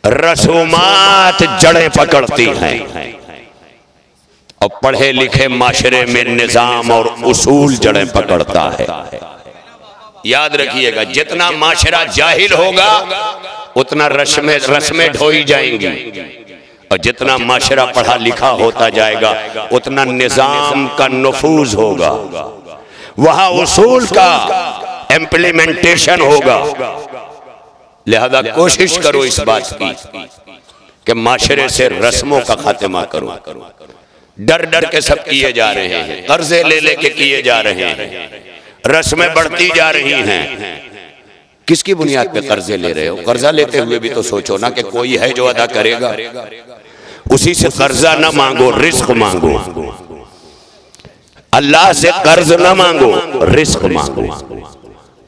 Speaker 1: रसूमात जड़ें पकड़ती हैं और पढ़े लिखे माशरे में निजाम और उसूल जड़ें पकड़ता है। याद रखिएगा, जितना माशरा जाहिल होगा उतना रस्में ढोई जाएंगी, और जितना माशरा पढ़ा लिखा होता जाएगा उतना निजाम का नफूज होगा, वहां उसूल का इम्प्लीमेंटेशन होगा। लिहाजा कोशिश करो इस बात की कि माशरे से रस्मों का खात्मा करो। डर डर के सब किए जा रहे हैं, कर्जे ले लेके किए जा रहे हैं, रस्में बढ़ती जा रही हैं, किसकी बुनियाद पे कर्जे ले रहे हो? कर्जा लेते हुए भी तो सोचो ना कि कोई है जो अदा करेगा। उसी से कर्जा ना मांगो, रिस्क मांगो। अल्लाह से कर्ज ना मांगो, रिस्क मांगो।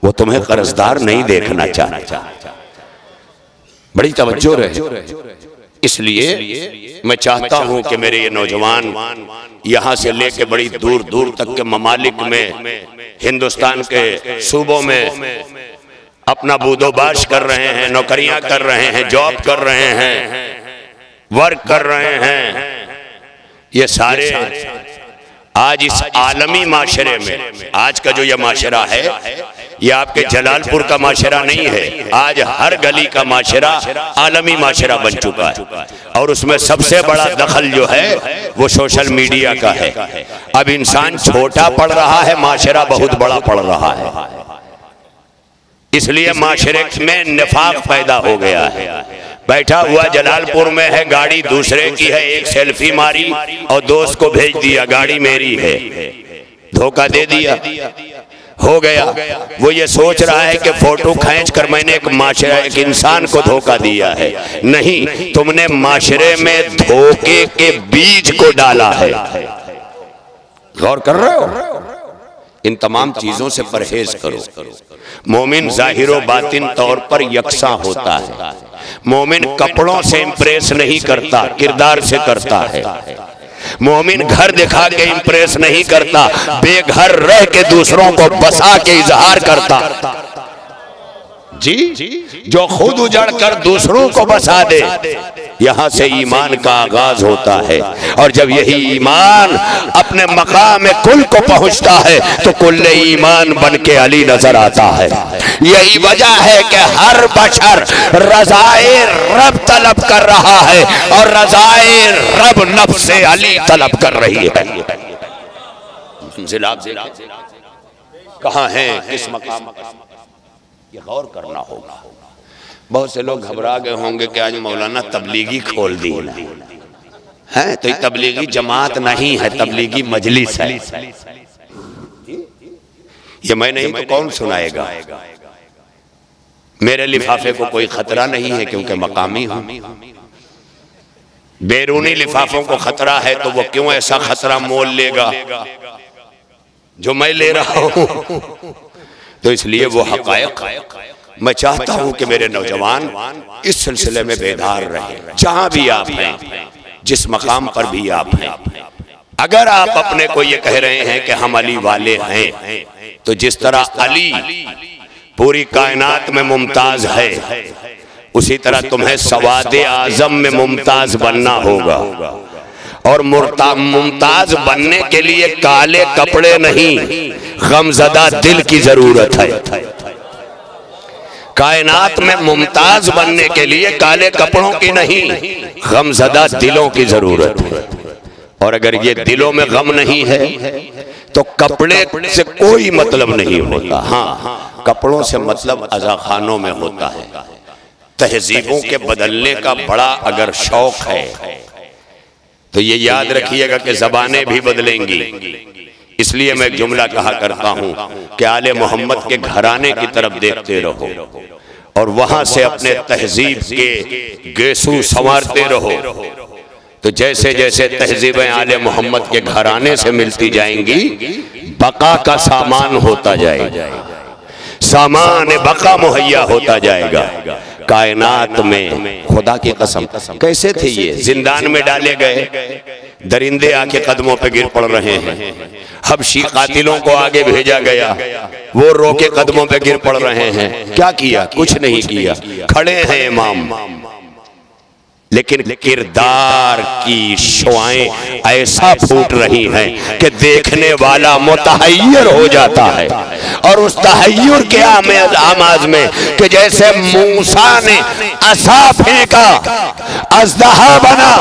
Speaker 1: वो तुम्हें कर्जदार नहीं देखना चाहता। बड़ी तवज्जो रहे। इसलिए मैं चाहता हूं कि मेरे ये नौजवान यहां से लेके बड़ी दूर दूर तक के ममालिक में, हिंदुस्तान के सूबों में अपना बूदोबाश कर रहे हैं, नौकरियां कर रहे हैं, जॉब कर रहे हैं, वर्क कर रहे हैं। ये सारे आज इस आलमी माशरे में, आज का जो ये माशरा है, ये आपके जलालपुर का माशरा नहीं है। आज हर गली का माशरा आलमी माशरा बन चुका है और उसमें सबसे बड़ा दखल जो है वो सोशल मीडिया का है। अब इंसान छोटा पड़ रहा है, माशरा बहुत बड़ा पड़ रहा है। इसलिए माशरे में निफाक पैदा हो गया है। बैठा हुआ जलालपुर में है, गाड़ी दूसरे की है, एक सेल्फी मारी और दोस्त को भेज दिया गाड़ी मेरी है, धोखा दे दिया, हो गया। वो ये सोच रहा है कि फोटो खींच कर मैंने एक माशरा, एक इंसान को धोखा दिया है। नहीं, तुमने माशरे में धोखे के बीज को डाला है। गौर कर रहे हो? इन तमाम चीजों से परहेज करो। मोमिन जाहिरो बातिन तौर पर यकसा होता है। मोमिन कपड़ों से इंप्रेस नहीं करता, किरदार से करता है। मोमिन घर दिखा के इंप्रेस नहीं करता, बेघर रह के दूसरों को बसा के इजहार करता। जी, जो खुद उजड़ कर दूसरों को बसा दे, यहां से ईमान का आगाज होता है। और जब यही ईमान अपने मकाम कुल को पहुंचता है तो कुल ईमान बन के अली नजर आता है। यही वजह है कि हर बशर रज़ाए रब तलब कर रहा है और रज़ाए रब नफ्स से अली तलब कर रही है। कहां है, किस मकाम, ये गौर करना होगा। बहुत से लोग घबरा गए होंगे कि आज मौलाना तबलीगी खोल दी है। तो ये तबलीगी जमात नहीं है, तबलीगी मजलिस है। ये मैं नहीं तो कौन सुनाएगा? मेरे लिफाफे को कोई खतरा नहीं है क्योंकि मकामी हूं। बैरूनी लिफाफों को खतरा है तो वो क्यों ऐसा खतरा मोल लेगा जो मैं ले रहा हूं? तो इसलिए वो हकायक मैं चाहता हूं कि मेरे नौजवान इस सिलसिले में बेदार रहे। जहां भी आप हैं, जिस मकाम पर भी आप हैं, अगर आप अपने को ये कह रहे हैं कि हम अली वाले हैं, तो जिस तरह अली पूरी कायनात में मुमताज है, उसी तरह तुम्हें सवादे आजम में मुमताज बनना होगा। और मुमताज बनने के लिए काले कपड़े नहीं, गमज़दा दिल की जरूरत है। कायनात में मुमताज बनने के लिए काले कपड़ों की नहीं, गमज़दा दिलों की जरूरत है। और अगर ये दिलों में गम नहीं है तो कपड़े से कोई मतलब नहीं होता। हाँ, कपड़ों से मतलब अज़ाखानों में होता है। तहजीबों के बदलने का बड़ा अगर शौक है तो ये याद रखिएगा कि ज़बानें भी बदलेंगी। इसलिए मैं एक जुमला कहा करता हूं कि आले मोहम्मद के घराने की तरफ देखते रहो और वहां से अपने तहजीब के गेसू संवारते रहो। तो जैसे जैसे तहजीबें आले मोहम्मद के घराने से मिलती जाएंगी, बका का सामान होता जाएगा, सामान बका मुहैया होता जाएगा। कायनात में खुदा की कसम, कैसे थे ये? जिंदान में डाले गए, दरिंदे आके कदमों पे गिर पड़ रहे हैं। हबशी कातिलों को आगे भेजा गया, वो रोके कदमों पे गिर पड़ रहे हैं। क्या किया? कुछ नहीं किया, खड़े हैं इमाम। लेकिन किरदार की शुआएं ऐसा फूट रही हैं कि देखने वाला मुतहय्यर हो जाता है। और उस तहय्युर के आमाज में कि जैसे मूसा ने असा फेंका, अज़दहा बना,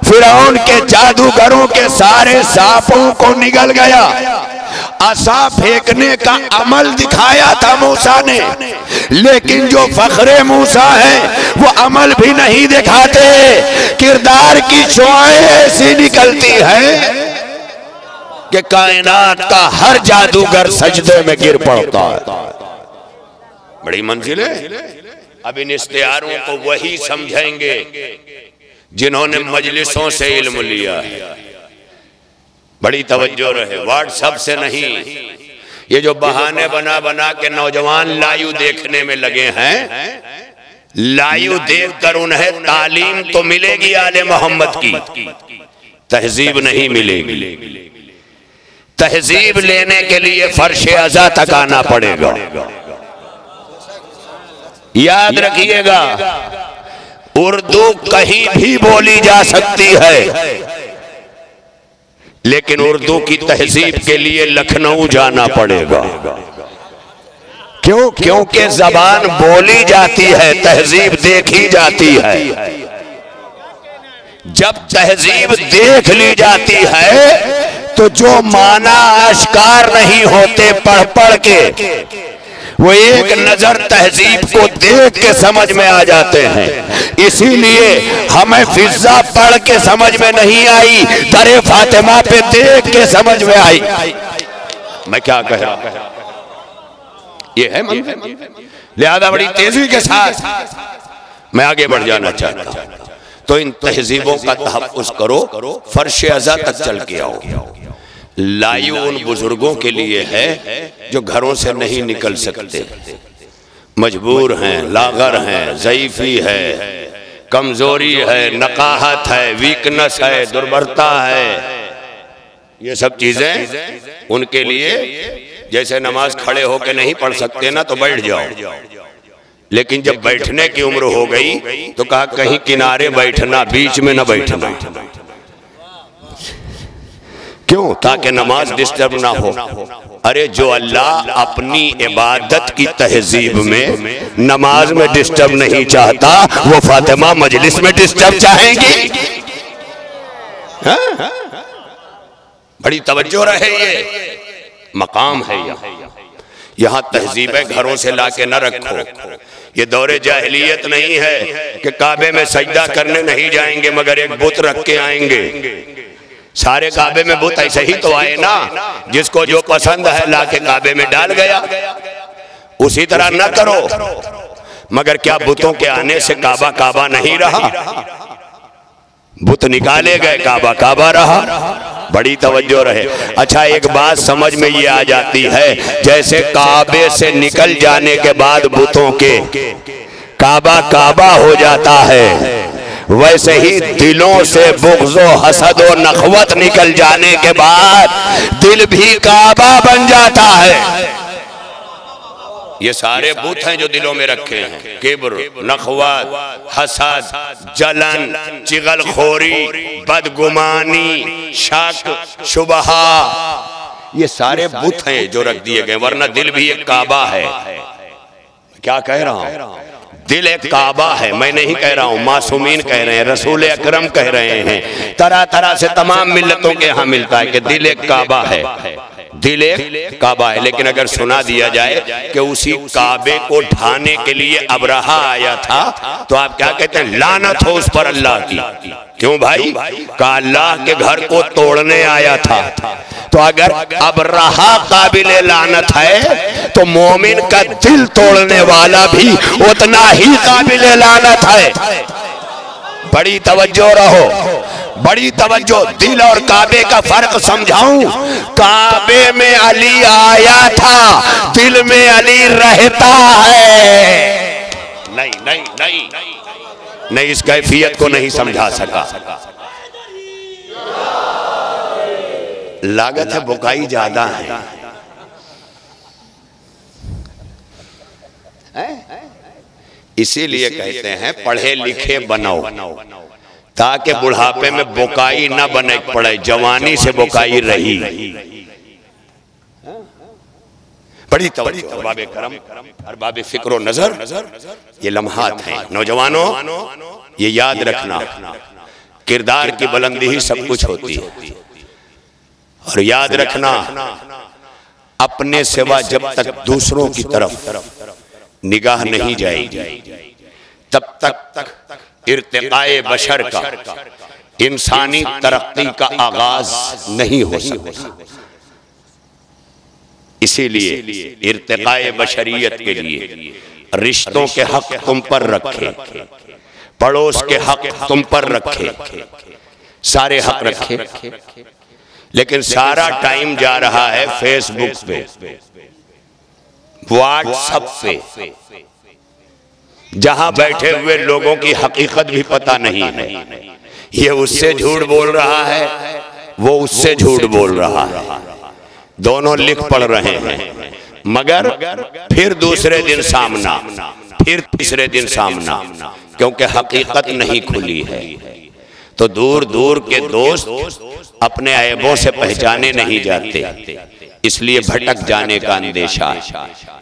Speaker 1: फिरौन के जादूगरों के सारे सांपों को निगल गया। असा फेंकने का अमल दिखाया था मूसा ने, लेकिन जो फखरे मूसा है वो अमल भी नहीं दिखाते। किरदार की शुआएं ऐसी निकलती है कि कायनात का हर जादूगर सजदे में गिर पड़ता है। बड़ी मंजिल है। अब इन इश्तिहारों को वही समझेंगे जिन्होंने मजलिसों से इल्म लिया है। बड़ी तवज्जो रहे, व्हाट्सएप से नहीं। ये जो बहाने बना बना के नौजवान लाइव देखने में लगे हैं, लाइव देखकर उन्हें तालीम तो मिलेगी आले मोहम्मद की, तहजीब नहीं मिलेगी। तहजीब लेने के लिए फर्श अज़ा तक आना पड़ेगा। याद रखिएगा, उर्दू कहीं भी बोली जा सकती है, लेकिन उर्दू की तहजीब के लिए लखनऊ जाना पड़ेगा। क्यों? क्योंकि जबान बोली जाती है, तहजीब देखी जाती है। जब तहजीब देख ली जाती है तो जो माना आश्कार नहीं होते पढ़ पढ़ के, वो एक नजर तहजीब को देख के समझ में आ जाते हैं। इसीलिए हमें फिजा पढ़ के समझ में नहीं आई, दरे फातिमा पे देख के समझ में आई। मैं क्या कह रहा हूं, ये है लिहाजा बड़ी तेजी के साथ मैं आगे बढ़ जाना चाहता हूं। तो इन तहजीबों का तहफ़्फ़ुज़ करो, फर्श अज़ा तक चल के आओ। लाइव उन बुजुर्गों के लिए है जो घरों से नहीं निकल सकते, मजबूर हैं, लागर हैं, ज़ईफ़ी है, कमजोरी है, नकाहत है, वीकनेस है, दुर्बलता है। ये सब चीजें उनके लिए, जैसे नमाज खड़े होकर नहीं पढ़ सकते ना, तो बैठ जाओ। लेकिन जब बैठने की उम्र हो गई तो कहा कहीं किनारे बैठना, बीच में न बैठना। क्यों? ताकि नमाज डिस्टर्ब ना हो। अरे जो अल्लाह अपनी इबादत की तहजीब में नमाज में डिस्टर्ब नहीं चाहता, वो फातिमा मजलिस में डिस्टर्ब चाहेंगी? हाँ? बड़ी तवज्जो रहे, ये मकाम है। यहाँ तहजीबें घरों से लाके न रखो। ये दौरे जाहिलियत नहीं है कि काबे में सजदा करने नहीं जाएंगे मगर एक बुत रख के आएंगे। सारे काबे में बुत ऐसे ही तो आए ना, जिसको जो पसंद है लाके काबे में डाल गया। उसी तरह न करो। मगर क्या बुतों के आने से काबा काबा नहीं रहा? बुत निकाले गए, काबा काबा रहा। बड़ी तवज्जो रहे। अच्छा, एक बात समझ में ये आ जाती है, जैसे काबे से निकल जाने के बाद बुतों के काबा काबा हो जाता है, वैसे ही दिलों से बुग़्ज़ो हसद और नख़वत निकल जाने के बाद दिल भी काबा बन जाता है। ये सारे बुत हैं जो दिलों में रखे हैं, किब्र, नख़वत, हसद, जलन, चिगलखोरी, बदगुमानी, शक, शुबहा, ये सारे बुत हैं जो रख दिए गए। वरना दिल भी एक काबा है। क्या कह रहा हूं? दिल एक काबा है। मैं नहीं कह रहा हूँ, मासूमीन कह रहे हैं, रसूल अकरम कह रहे हैं। तरह तरह से तमाम मिल्लतों के यहाँ मिलता है कि दिल एक काबा है, दिल एक काबा है। लेकिन अगर सुना दिया जाए कि उसी काबे को ढाने के लिए अबरहा आया था, तो आप क्या कहते हैं? लानत हो उस पर अल्लाह की। क्यों भाई? का अल्लाह के घर को तोड़ने आया था। तो अगर अबरहा काबिले लानत है, तो मोमिन का दिल तोड़ने वाला भी उतना ही काबिले लानत है। बड़ी तवज्जो रहो, बड़ी तवज्जो। दिल और काबे का फर्क समझाऊं? काबे में अली आया था, दिल में अली रहता है। नहीं नहीं नहीं नहीं, इस कैफियत को नहीं समझा सका। लागत है बुकाई ज्यादा है। इसीलिए कहते हैं पढ़े लिखे बनाओ, ताकि बुढ़ापे में बुकाई ना बने पड़े, जवानी से बुकाई रही। बड़ी अरबाब करम, अरबाब फिक्र नजर, ये लम्हात हैं। नौजवानों, ये याद रखना, किरदार की बुलंदी ही सब कुछ होती है। और याद रखना, अपने सिवा जब तक दूसरों की तरफ निगाह नहीं जाएगी, तब तक इर्तिकाए बशर का, इंसानी तरक्की का आगाज नहीं हो सकता। इसीलिए इर्तिकाए बशरियत के लिए रिश्तों के हक तुम पर रखे, पड़ोस के हक तुम पर रखे, सारे हक रखे, लेकिन सारा टाइम जा रहा है फेसबुक पे, व्हाट्सएप पे, जहां बैठे हुए लोगों की हकीकत भी पता नहीं है। ये उससे झूठ बोल रहा है, वो उससे झूठ बोल रहा है, दोनों लिख पढ़ रहे हैं, मगर फिर दूसरे दिन सामना, फिर तीसरे दिन सामना, क्योंकि हकीकत नहीं खुली है। तो दूर दूर के दोस्त अपने ऐबों से पहचाने नहीं जाते, इसलिए भटक जाने का अंदेशा।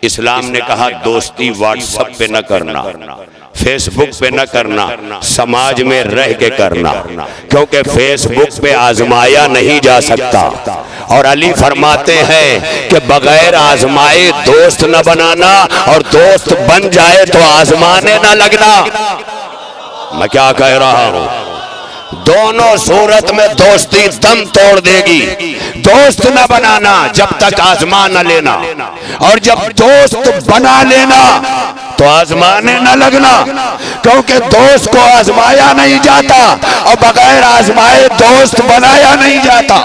Speaker 1: इस्लाम ने कहा दोस्ती व्हाट्सएप पे न करना, फेसबुक पे न करना, समाज में रह के करना, क्योंकि फेसबुक पे आजमाया नहीं जा सकता। और अली फरमाते हैं कि बगैर आजमाए दोस्त न बनाना, और दोस्त बन जाए तो आजमाने न लगना। मैं क्या कह रहा हूं, दोनों सूरत में दोस्ती दम तोड़ देगी। दोस्त न बनाना जब तक आजमा न लेना, और जब दोस्त बना लेना तो आजमाने न लगना, क्योंकि दोस्त को आजमाया नहीं जाता और बगैर आजमाए दोस्त बनाया नहीं जाता।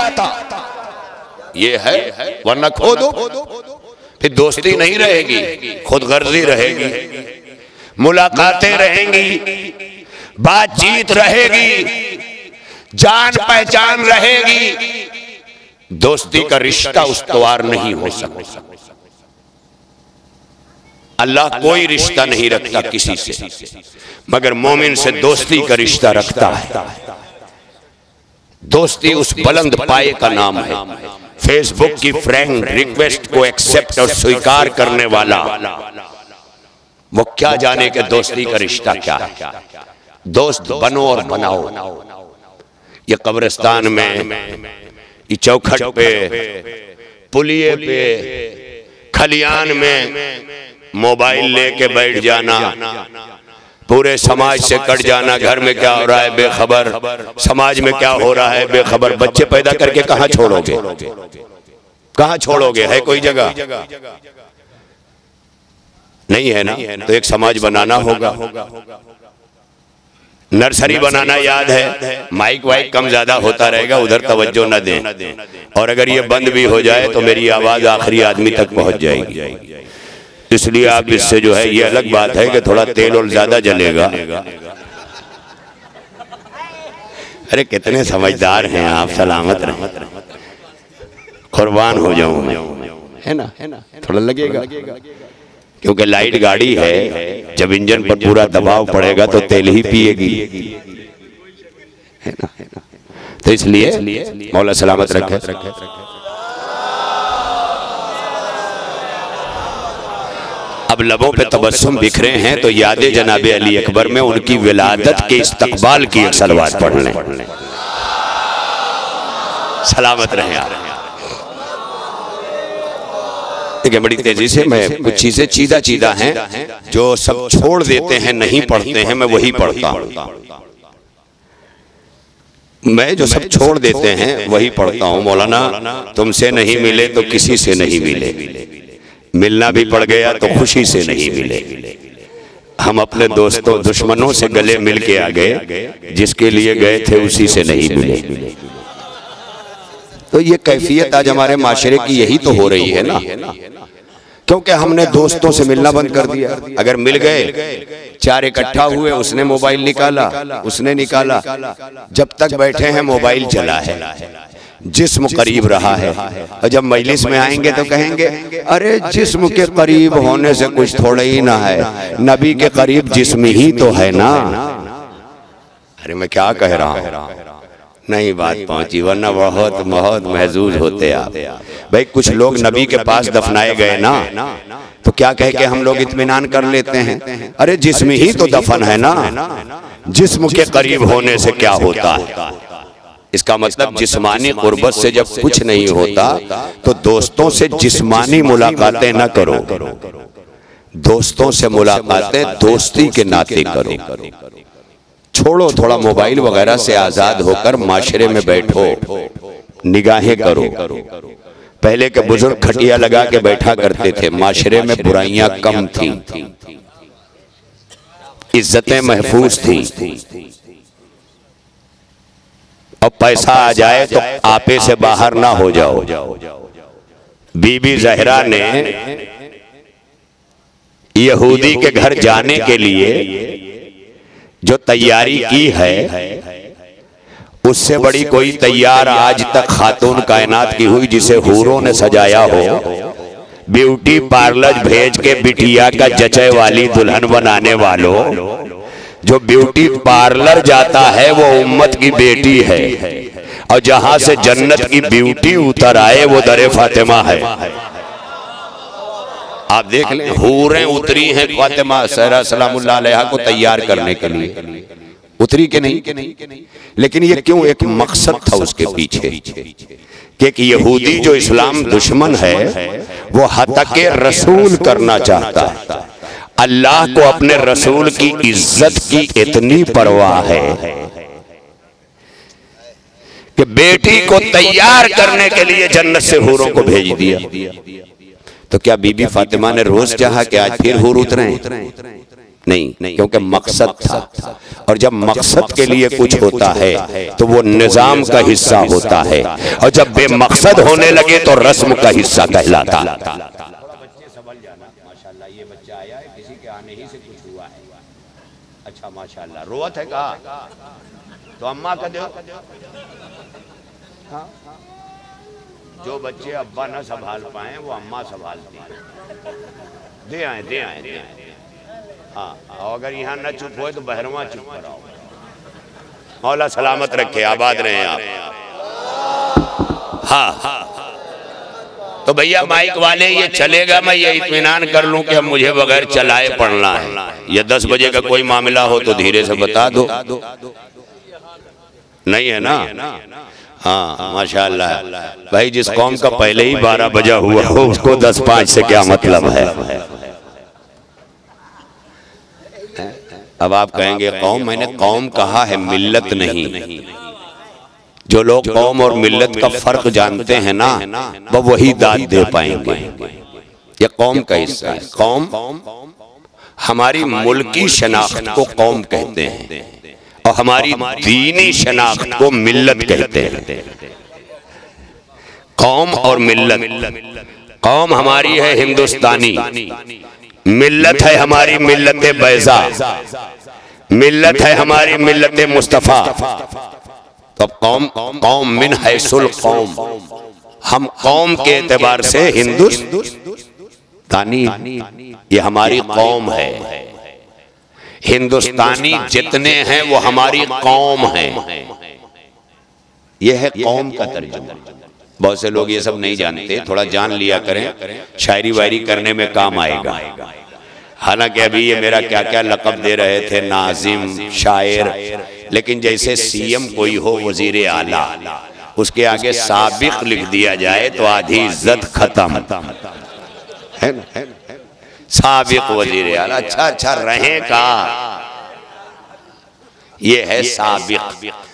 Speaker 1: ये है, वरना खो दो फिर दोस्ती नहीं रहेगी, खुदगर्जी रहेगी, मुलाकातें रहेंगी, बातचीत रहेगी, जान पहचान रहेगी, दोस्ती का रिश्ता उस्तवार नहीं हो सकता। अल्लाह कोई रिश्ता नहीं रखता किसी से, मगर मोमिन से दोस्ती का रिश्ता रखता है। दोस्ती उस बुलंद पाए का नाम है। फेसबुक की फ्रेंड रिक्वेस्ट को एक्सेप्ट और स्वीकार करने वाला, वो क्या जाने कि दोस्ती का रिश्ता क्या है। दोस्त बनो और बनाओ। ये कब्रिस्तान में, ये चौखट पे, पुलिये पे, खलियान में मोबाइल लेके बैठ जाना, पूरे समाज से कट जाना, घर में क्या हो रहा है बेखबर, समाज में क्या हो रहा है बेखबर। बच्चे पैदा करके कहाँ छोड़ोगे, कहाँ छोड़ोगे? है कोई जगह? नहीं है ना। तो एक समाज बनाना होगा, नर्सरी बनाना याद है। माइक वाइक कम ज्यादा होता रहेगा, उधर तवज्जो न दें, और अगर ये बंद भी हो जाए तो मेरी आवाज आखिरी आदमी तक पहुंच जाएगी। इसलिए आप इससे जो है, ये अलग बात है कि थोड़ा तेल और ज्यादा जलेगा। अरे कितने समझदार हैं आप, सलामत रहें, कुर्बान हो जाऊं मैं, है ना। थोड़ा लगेगा, क्योंकि लाइट गाड़ी है, जब इंजन पर पूरा दबाव पड़ेगा तो तेल ही पिएगी, है ना। तो इसलिए मौला सलामत रखे। अब लबों पे तबस्सुम बिखरे हैं तो याद जनाबे अली अकबर में उनकी विलादत के इस्तकबाल की एक सलवात पढ़ लें। सलामत रहे यार। देखिए बड़ी तेजी से मैं कुछ चीजें चीदा हैं जो सब छोड़ देते हैं, नहीं पढ़ते हैं, मैं वही पढ़ता हूँ। मैं जो सब छोड़ देते हैं वही पढ़ता हूँ। मौलाना तुमसे नहीं मिले तो किसी से नहीं मिले, मिलना भी पड़ गया तो खुशी से नहीं मिले। हम अपने दोस्तों दुश्मनों से गले मिल के आ गए, जिसके लिए गए थे उसी से नहीं मिले। तो ये कैफियत आज हमारे माशरे की यही तो हो रही है ना, क्योंकि हमने दोस्तों से मिलना बंद कर दिया। अगर मिल गए, चार इकट्ठा हुए, उसने मोबाइल निकाला, उसने निकाला, जब तक बैठे हैं मोबाइल चला है, जिस्म करीब रहा है। और जब मजलिस में आएंगे तो कहेंगे अरे जिस्म के करीब होने से कुछ थोड़ा ही ना है, नबी के करीब जिस्म ही तो है ना। अरे मैं क्या कह रहा हूँ, नहीं बात पहुंची, वरना बहुत बहुत महजूज होते आप। भाई कुछ लोग नबी के पास दफनाए गए ना, तो क्या कह के हम लोग इत्मीनान कर लेते हैं, अरे जिस्म ही तो दफन है ना, जिस्म के करीब होने से क्या होता है। इसका मतलब जिस्मानी कुर्बत से जब कुछ नहीं होता तो दोस्तों से जिस्मानी मुलाकातें न करो, दोस्तों से मुलाकातें दोस्ती के नाते करो। छोड़ो थोड़ा मोबाइल वगैरह से आजाद होकर माशरे में बैठो, निगाहें करो, पहले के बुजुर्ग खटिया लगा के बैठा करते थे, माशरे में बुराइयां कम थी, इज्जतें महफूज थी, और पैसा आ जाए तो आपे से बाहर ना हो जाओ। बीबी ज़हरा ने यहूदी के घर जाने के लिए जो तैयारी की है, उससे बड़ी कोई तैयार आज तक खातून कायनात की हुई जिसे हूरों ने सजाया हो। ब्यूटी पार्लर भेज के बिटिया का जचे वाली दुल्हन बनाने वालों, जो ब्यूटी पार्लर जाता है वो उम्मत की बेटी है, और जहां से जन्नत की ब्यूटी उतर आए वो दरे फातिमा है। आप देख लें, हूरें उतरी हैं फातिमा ज़हरा सलामुल्लाह अलैहा को तैयार करने के लिए, उतरी के नहीं, लेकिन ये क्यों? एक मकसद था उसके पीछे कि एक यहूदी जो इस्लाम दुश्मन है वो हतके रसूल करना चाहता है। अल्लाह को अपने रसूल की इज्जत की इतनी परवाह है कि बेटी को तैयार करने के लिए जन्नत से हूरों को भेज दिया। तो क्या बीबी फातिमा ने रोज चाहा कि आज फिर हूर उतरे? नहीं, क्योंकि मकसद था, और जब मकसद के लिए कुछ होता है तो वो निजाम का हिस्सा होता है, और जब बेमकसद होने लगे तो रस्म का हिस्सा कहलाता।
Speaker 2: माशाल्लाह ये बच्चा आया है, किसी के आने ही से कुछ हुआ है। अच्छा माशाल्लाह, रोवत है कहा तो अम्मा का दो। हाँ? जो बच्चे अब्बा ना संभाल पाए वो अम्मा संभालती है। दे आए। हाँ, और अगर यहाँ न चुप हो तो बहरवा चुप कराओ। मौला सलामत रखे, आबाद रहे आप। हाँ, तो भैया माइक वाले ये चलेगा, मैं ये इत्मीनान कर लूं कि हम मुझे बगैर चलाए पढ़ना है। ये 10 बजे का कोई मामला हो तो धीरे से बता दो। नहीं है ना? हाँ माशाल्लाह भाई, जिस कौम का पहले ही 12 बजा हुआ हो उसको 10:05 से क्या मतलब है? अब आप कहेंगे कौम, मैंने कौम कहा है, मिल्लत नहीं। जो लोग कौम और मिल्लत का फर्क जानते हैं ना, वो वही दाद दे पाएंगे। ये कौम का हिस्सा है। कौम हमारी मुल्की शनाख्त को कौम कहते हैं, और हमारी दीनी शनाख्त को मिल्लत कहते हैं। कौम और मिल्लत, कौम हमारी है हिंदुस्तानी, मिल्लत है हमारी मिल्लत बैज़ा, मिल्लत है हमारी मिल्लत मुस्तफ़ा। तो कौम मिन हैसुल कौम, हम कौम के एतबार से हिंदुस्तानी, ये हमारी कौम है। हिंदुस्तानी जितने हैं वो हमारी कौम है। यह है कौम का तर्जुमा। बहुत से लोग ये सब नहीं जानते, थोड़ा जान लिया करें, शायरी वायरी करने में काम आएगा। हालांकि अभी ये मेरा क्या क्या लक़ब दे रहे थे, नाजिम, शायर, लेकिन जैसे सीएम कोई हो, वजीर आला, उसके आगे साबिक लिख दिया जाए तो आधी इज्जत खत्म है ना? साबिक वजीर आला, अच्छा रहेगा, ये है साबिक।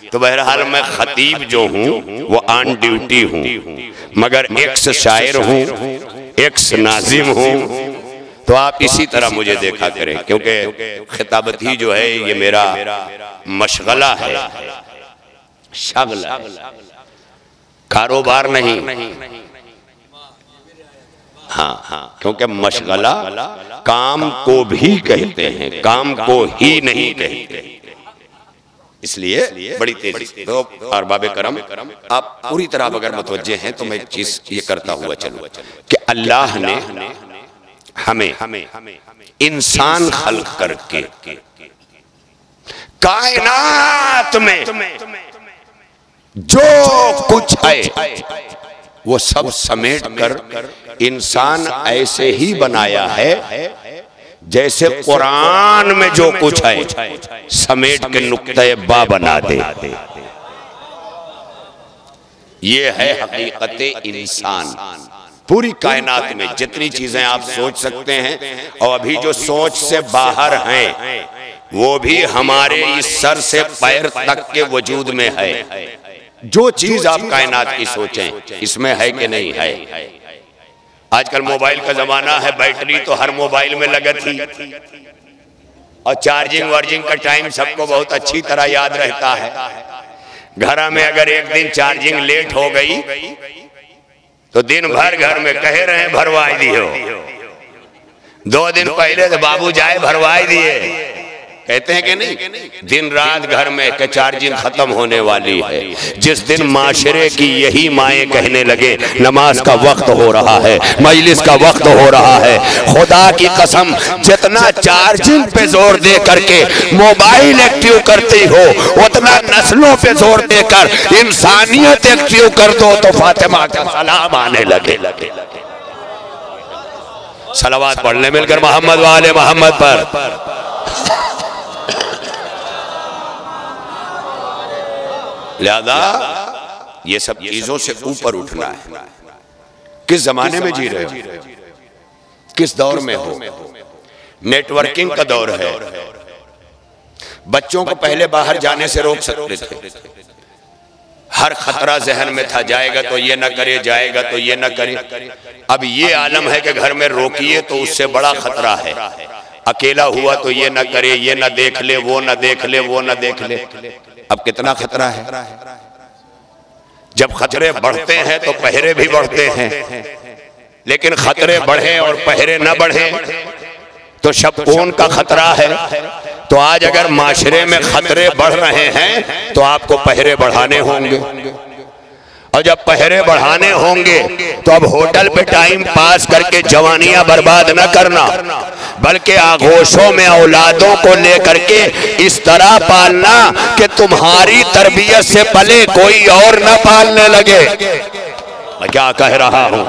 Speaker 2: तो बहरहाल मैं खतीब जो हूँ वो ऑन ड्यूटी हूँ, मगर एक्स शायर हूँ, एक्स नाजिम हूँ। तो आप इसी तरह मुझे देखा करें, क्योंकि खिताबती जो है ये मेरा मशगला है, शगल है, कारोबार नहीं। हाँ, क्योंकि मशगला काम को भी कहते हैं, काम को ही नहीं कहते, इसलिए बड़ी तेजी। तो अरबाब करम, आप पूरी तरह अगर मुतवज्जे हैं तो मैं एक चीज ये करता हुआ चलूं कि अल्लाह ने हमें इंसान खल्क करके कायनात में जो कुछ है वो सब समेट कर इंसान ऐसे ही बनाया है जैसे कुरान में जो कुछ है समेट के नुक्ते बा बना दे। ये है हकीकत इंसान। पूरी कायनात में जितनी चीजें आप सोच सकते हैं और अभी जो सोच से बाहर हैं वो भी हमारे इस सर से पैर तक के वजूद में है। जो चीज आप कायनात की सोचें इसमें है कि नहीं है। आजकल मोबाइल का जमाना है, बैटरी तो हर मोबाइल में लगत ही, और चार्जिंग वार्जिंग का टाइम सबको बहुत अच्छी तरह याद रहता है। घर में अगर एक दिन चार्जिंग लेट हो गई तो दिन भर घर में कहे रहे भरवाई दियो, 2 दिन पहले तो बाबू जाए भरवाई दिए, कहते हैं कि नहीं। दिन रात घर में के चार्जिंग खत्म होने वाली है। जिस दिन माशरे की यही माएँ कहने लगे नमाज का वक्त हो रहा है, मजलिस का वक्त हो रहा है, खुदा की कसम जितना चार्जिंग पे जोर दे करके मोबाइल एक्टिव करती हो उतना नस्लों पे जोर देकर इंसानियत एक्टिव कर दो तो फातिमा का सलाम आने लगे। सलावत पढ़ ले मिलकर मोहम्मद वाले मोहम्मद पर। लिहाजा ये सब चीजों से ऊपर उठना है। किस जमाने में जी रहे हो, किस दौर में हो। नेटवर्किंग का दौर है। बच्चों को पहले बाहर जाने से रोक सकते थे, हर खतरा जहन में था, जाएगा तो ये ना करे, जाएगा तो ये ना करे। अब ये आलम है कि घर में रोकिए तो उससे बड़ा खतरा है। अकेला हुआ तो ये ना करे, ये ना देख ले, वो ना देख ले, वो ना देख ले। अब कितना खतरा है। जब खतरे बढ़ते हैं तो पहरे भी बढ़ते हैं, लेकिन खतरे बढ़े और पहरे न बढ़े तो शबकून का खतरा है। तो आज अगर माशरे में खतरे बढ़ रहे हैं तो आपको पहरे बढ़ाने होंगे, और जब पहरे बढ़ाने होंगे तो अब होटल पे टाइम पास करके जवानियां बर्बाद न करना, बल्कि आगोशों में औलादों को लेकर के इस तरह पालना कि तुम्हारी तरबियत से पले कोई और न पालने लगे। मैं क्या कह रहा हूं,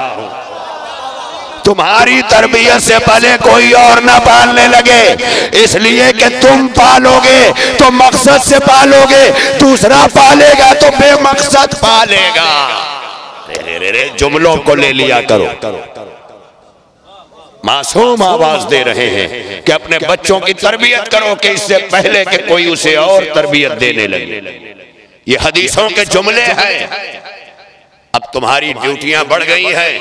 Speaker 2: तुम्हारी तरबियत से पले कोई और ना पालने लगे, इसलिए कि तुम पालोगे तो मकसद से पालोगे, दूसरा पालेगा तो बेमकसद पालेगा। जुमलों को ले लिया करो। मासूम आवाज दे रहे हैं कि अपने बच्चों की तरबियत करो कि इससे पहले कि कोई उसे और तरबियत देने लगे। ये हदीसों के जुमले हैं। अब तुम्हारी ड्यूटियां बढ़ गई हैं।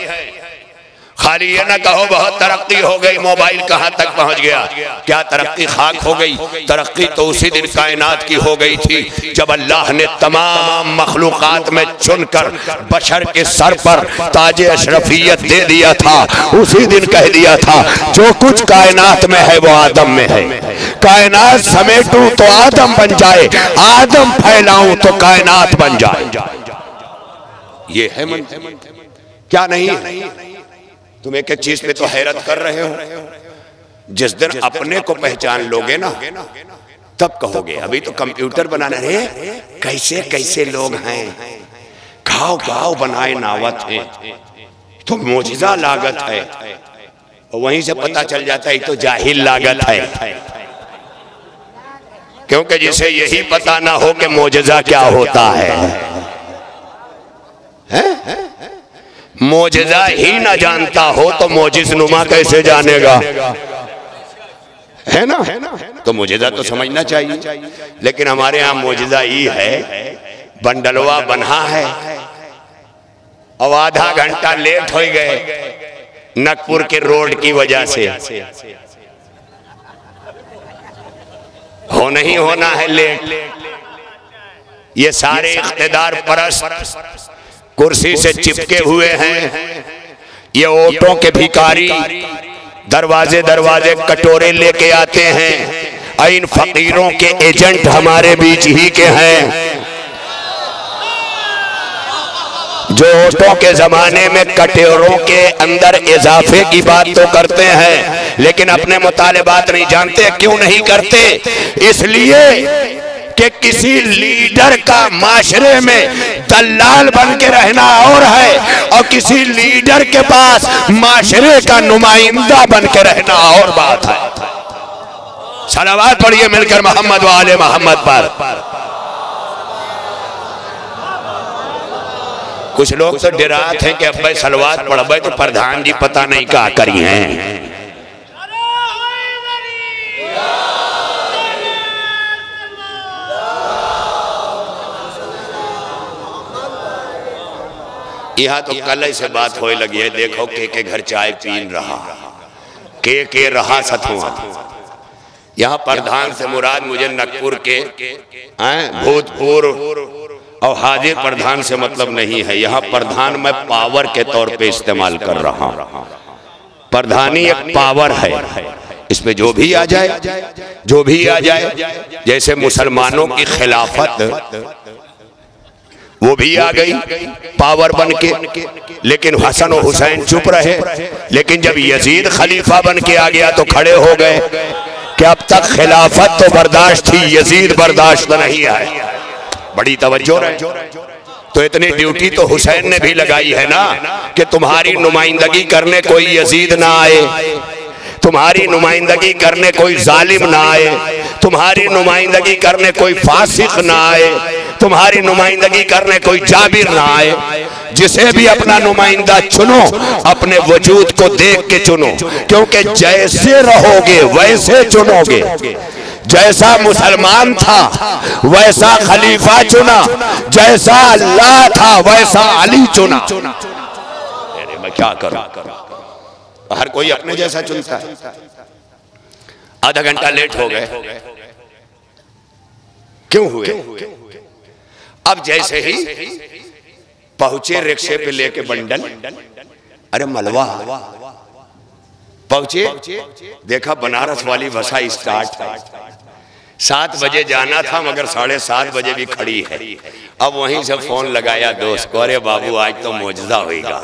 Speaker 2: खाली ये ना कहो बहुत तरक्की हो गई, मोबाइल कहां तक पहुंच गया। क्या तरक्की खाक हो गई? तरक्की तो उसी दिन कायनात की हो गई थी जब अल्लाह ने तमाम मखलूकात में चुनकर बशर के सर पर ताजे अशरफियत दे दिया था। उसी दिन कह दिया था जो कुछ कायनात में है वो आदम में है। कायनात समेटूं तो आदम बन जाए, आदम फैलाऊं तो कायनात बन जाए। ये है मन, क्या नहीं है? तुम एक एक चीज पे तो हैरत कर रहे हो। जिस दिन अपने को पहचान लोगे ना तब कहोगे। अभी तो कंप्यूटर बनाना रे, कैसे कैसे लोग हैं, घाव घाव बनाए नावत है, तो मोजिजा लागत है। और वहीं से पता चल जाता है तो जाहिल लागत है, क्योंकि जिसे यही पता ना हो कि मोजिजा क्या होता है? मोजिजा ही ना जानता हो तो मोजिज नुमा कैसे जानेगा? है ना? तो मोजिजा तो समझना चाहिए। लेकिन हमारे यहाँ मोजिजा ही है बंडलवा बना है और आधा घंटा लेट हो गए नगपुर के रोड की वजह से। हो नहीं होना है लेट। ये सारे इख्तिदार परस्त कुर्सी से चिपके हुए हैं। ये ओटों के भिखारी दरवाजे दरवाजे कटोरे लेके आते हैं। इन फकीरों के एजेंट हमारे बीच ही के हैं जो ओटों के जमाने में कटोरों के अंदर इजाफे की बात तो करते हैं, लेकिन अपने मुतालिबात नहीं जानते। क्यों नहीं करते? इसलिए कि किसी लीडर का माशरे में दलाल बन के रहना और है, और किसी लीडर के पास माशरे का नुमाइंदा बन के रहना और बात है। सलावत पढ़िए मिलकर मोहम्मद वाले मोहम्मद पर। कुछ लोग तो डराते हैं कि अब भाई सलवात पढ़ तो प्रधान जी पता नहीं क्या करी हैं। यहाँ तो कल से बात होए लगी है, देखो के घर चाय पीन रहा, के रहा सतुआ। यहाँ प्रधान से मुराद मुझे नगपुर के भूतपूर्व और हाजिर प्रधान से मतलब नहीं है। यहाँ प्रधान मैं पावर के तौर पे इस्तेमाल कर रहा हूँ। प्रधानी एक पावर है, इसमें जो भी आ जाए, जो भी आ जाए, जैसे मुसलमानों की खिलाफत वो भी आ गई पावर बन के, लेकिन हसन और हुसैन चुप रहे। लेकिन जब यजीद खलीफा बन के आ गया तो खड़े हो गए कि अब तक खिलाफत तो बर्दाश्त थी, यजीद बर्दाश्त नहीं है। बड़ी तवज्जो रहे। तो इतनी ड्यूटी तो हुसैन ने भी लगाई है ना कि तुम्हारी नुमाइंदगी करने कोई यजीद ना आए, तुम्हारी नुमाइंदगी करने कोई जालिम ना आए, तुम्हारी नुमाइंदगी करने कोई फासिक ना आए, तुम्हारी नुमाइंदगी करने कोई जाबिर ना आए। जिसे भी अपना नुमाइंदा चुनो अपने वजूद को देख के चुनो, क्योंकि जैसे रहोगे वैसे चुनोगे। जैसा मुसलमान था वैसा खलीफा चुना, जैसा अल्लाह था वैसा अली चुना। मैं क्या करूं, हर कोई अपने जैसा चुनता है। आधा घंटा लेट हो गए, क्यों हुए? अब जैसे ही पहुंचे रिक्शे पे लेके बंडल, अरे मलवा पहुंचे, देखा बनारस वाली बसा स्टार्ट। 7 बजे जाना था मगर 7:30 बजे भी खड़ी है। अब वहीं से फोन लगाया दोस्त को, अरे बाबू आज तो मौजूदा होगा।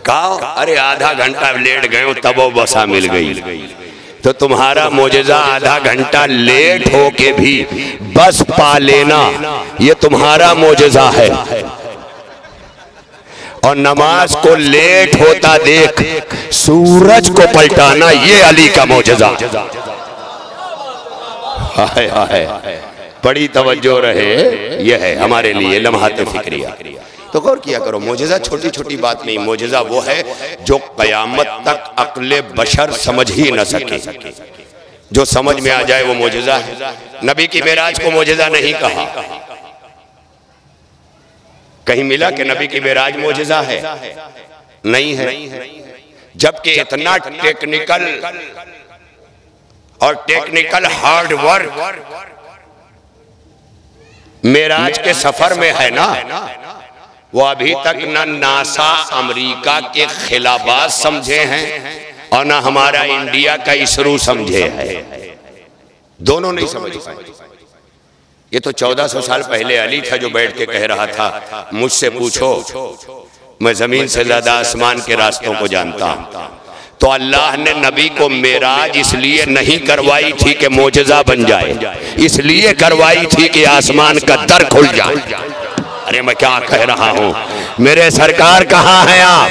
Speaker 2: कहा अरे आधा घंटा लेट गए तब वो बसा मिल गई। तो तुम्हारा मौजूदा आधा घंटा लेट हो के भी बस पा लेना ये तुम्हारा मौजूदा है। और नमाज को लेट होता देख सूरज को पलटाना ये अली का मौजूदा। हाय हाय, बड़ी तवज्जो रहे, ये है हमारे लिए लम्हात फिक्रिया। तो गौर किया करो, मौजूदा छोटी छोटी बात नहीं, मौजूदा वो है जो कयामत तक अक्ले बशर समझ ही न सके। जो समझ में आ जाए वो मौजूदा है। नबी की मेराज को मौजूदा नहीं कहा, कहीं मिला कि नबी की मेराज मौजूदा है? नहीं है। जबकि इतना टेक्निकल और टेक्निकल हार्ड वर्क मेराज के सफर में है ना, वो अभी तक न नासा अमेरिका के खिलाफत समझे हैं और न हमारा इंडिया का इसरो समझे है। दोनों नहीं समझ पाए। ये तो 1400 साल पहले अली था जो बैठ के कह रहा था, मुझसे पूछो मैं जमीन से ज्यादा आसमान के रास्तों को जानता हूं। तो अल्लाह ने नबी को मेराज इसलिए नहीं करवाई थी कि मौजज़ा बन जाए, इसलिए करवाई थी कि आसमान का दर खुल जाए। अरे मैं क्या कह रहा हूं, मेरे सरकार कहाँ हैं आप?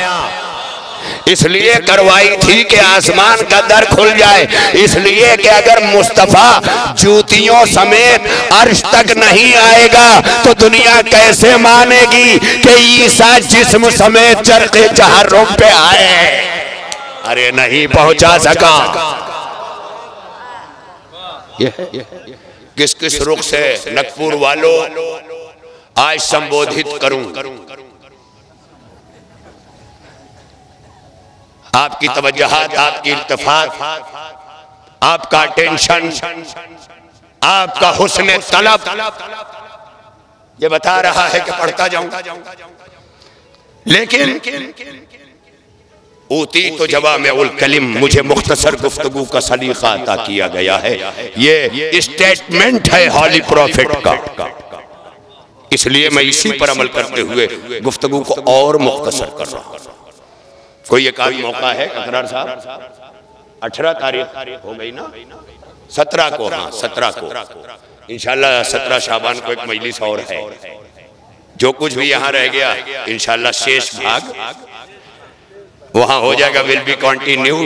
Speaker 2: इसलिए करवाई थी कि आसमान का दर खुल जाए, इसलिए कि अगर मुस्तफा जूतियों समेत अर्श तक नहीं आएगा तो दुनिया कैसे मानेगी कि ईसा जिस्म समेत चरखे चहर्रुम पे आए। अरे नहीं पहुंचा सका। किस किस रुख से नगपुर वालों आज संबोधित करूं? आपकी तवज्जुहात, आपकी इल्तिफात, आपका अटेंशन, आपका हुस्न तलब ये बता रहा है कि पढ़ता जाऊं। लेकिन ऊती तो जवाब में उल कलिम, मुझे मुख्तसर गुफ्तगू का सलीका अता किया गया है। ये स्टेटमेंट है हॉली प्रॉफिट का, इसलिए मैं इसी पर अमल करते हुए गुफ्तगू को और मुख्तसर कर रहा हूं। कोई एक आध मौका है ककरार साहब? 18 तारीख हो गई ना, 17 को, हाँ 17 को इंशाल्लाह 17 शाबान को एक मजलिस और है। जो कुछ भी यहाँ रह गया इंशाल्लाह शेष भाग वहां हो जाएगा, विल बी कंटिन्यू।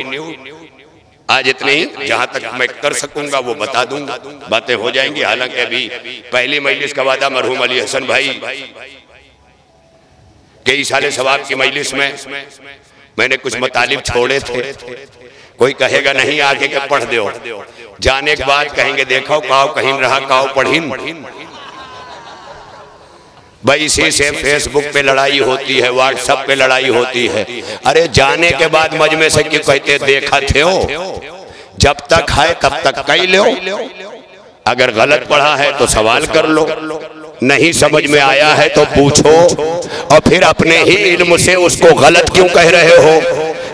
Speaker 2: आज इतने ही जहां तक मैं कर सकूंगा वो बता दूंगा, बातें हो जाएंगी। हालांकि अभी पहली मजलिस का वादा मरहूम अली हसन भाई के इशारे सवाब की मजलिस में मैंने कुछ मतालिब छोड़े थे। कोई कहेगा नहीं आगे के पढ़ दो, जाने के बाद कहेंगे देखो काव कहीं रहा काव पढ़ीन। भाई इसी से फेसबुक पे लड़ाई होती है, व्हाट्सएप पे लड़ाई होती है। अरे जाने के बाद मजमे से क्यों कहते देखा थे हो, जब तक है तब तक कह लो, अगर गलत पढ़ा है तो सवाल कर लो, नहीं समझ में आया है तो पूछो, और फिर अपने ही इल्म से उसको गलत क्यों कह रहे हो,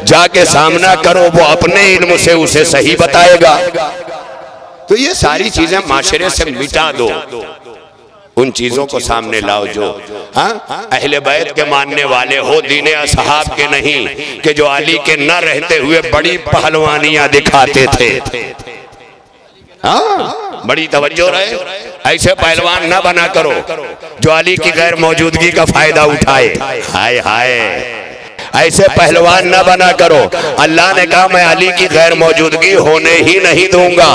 Speaker 2: जाके सामना करो, वो अपने इल्म से उसे सही बताएगा। तो ये सारी चीजें माशरे से मिटा दो, उन चीजों को सामने लाओ जो अहले बैत के मानने वाले हो, दीने असहाब के नहीं, कि जो अली के न रहते हुए बड़ी पहलवानियां दिखाते थे। बड़ी तवज्जो रहे, ऐसे पहलवान ना बना करो जो अली की गैर मौजूदगी का फायदा उठाए। हाय हाय, ऐसे पहलवान ना बना करो। अल्लाह ने कहा मैं अली की गैर मौजूदगी होने ही नहीं दूंगा।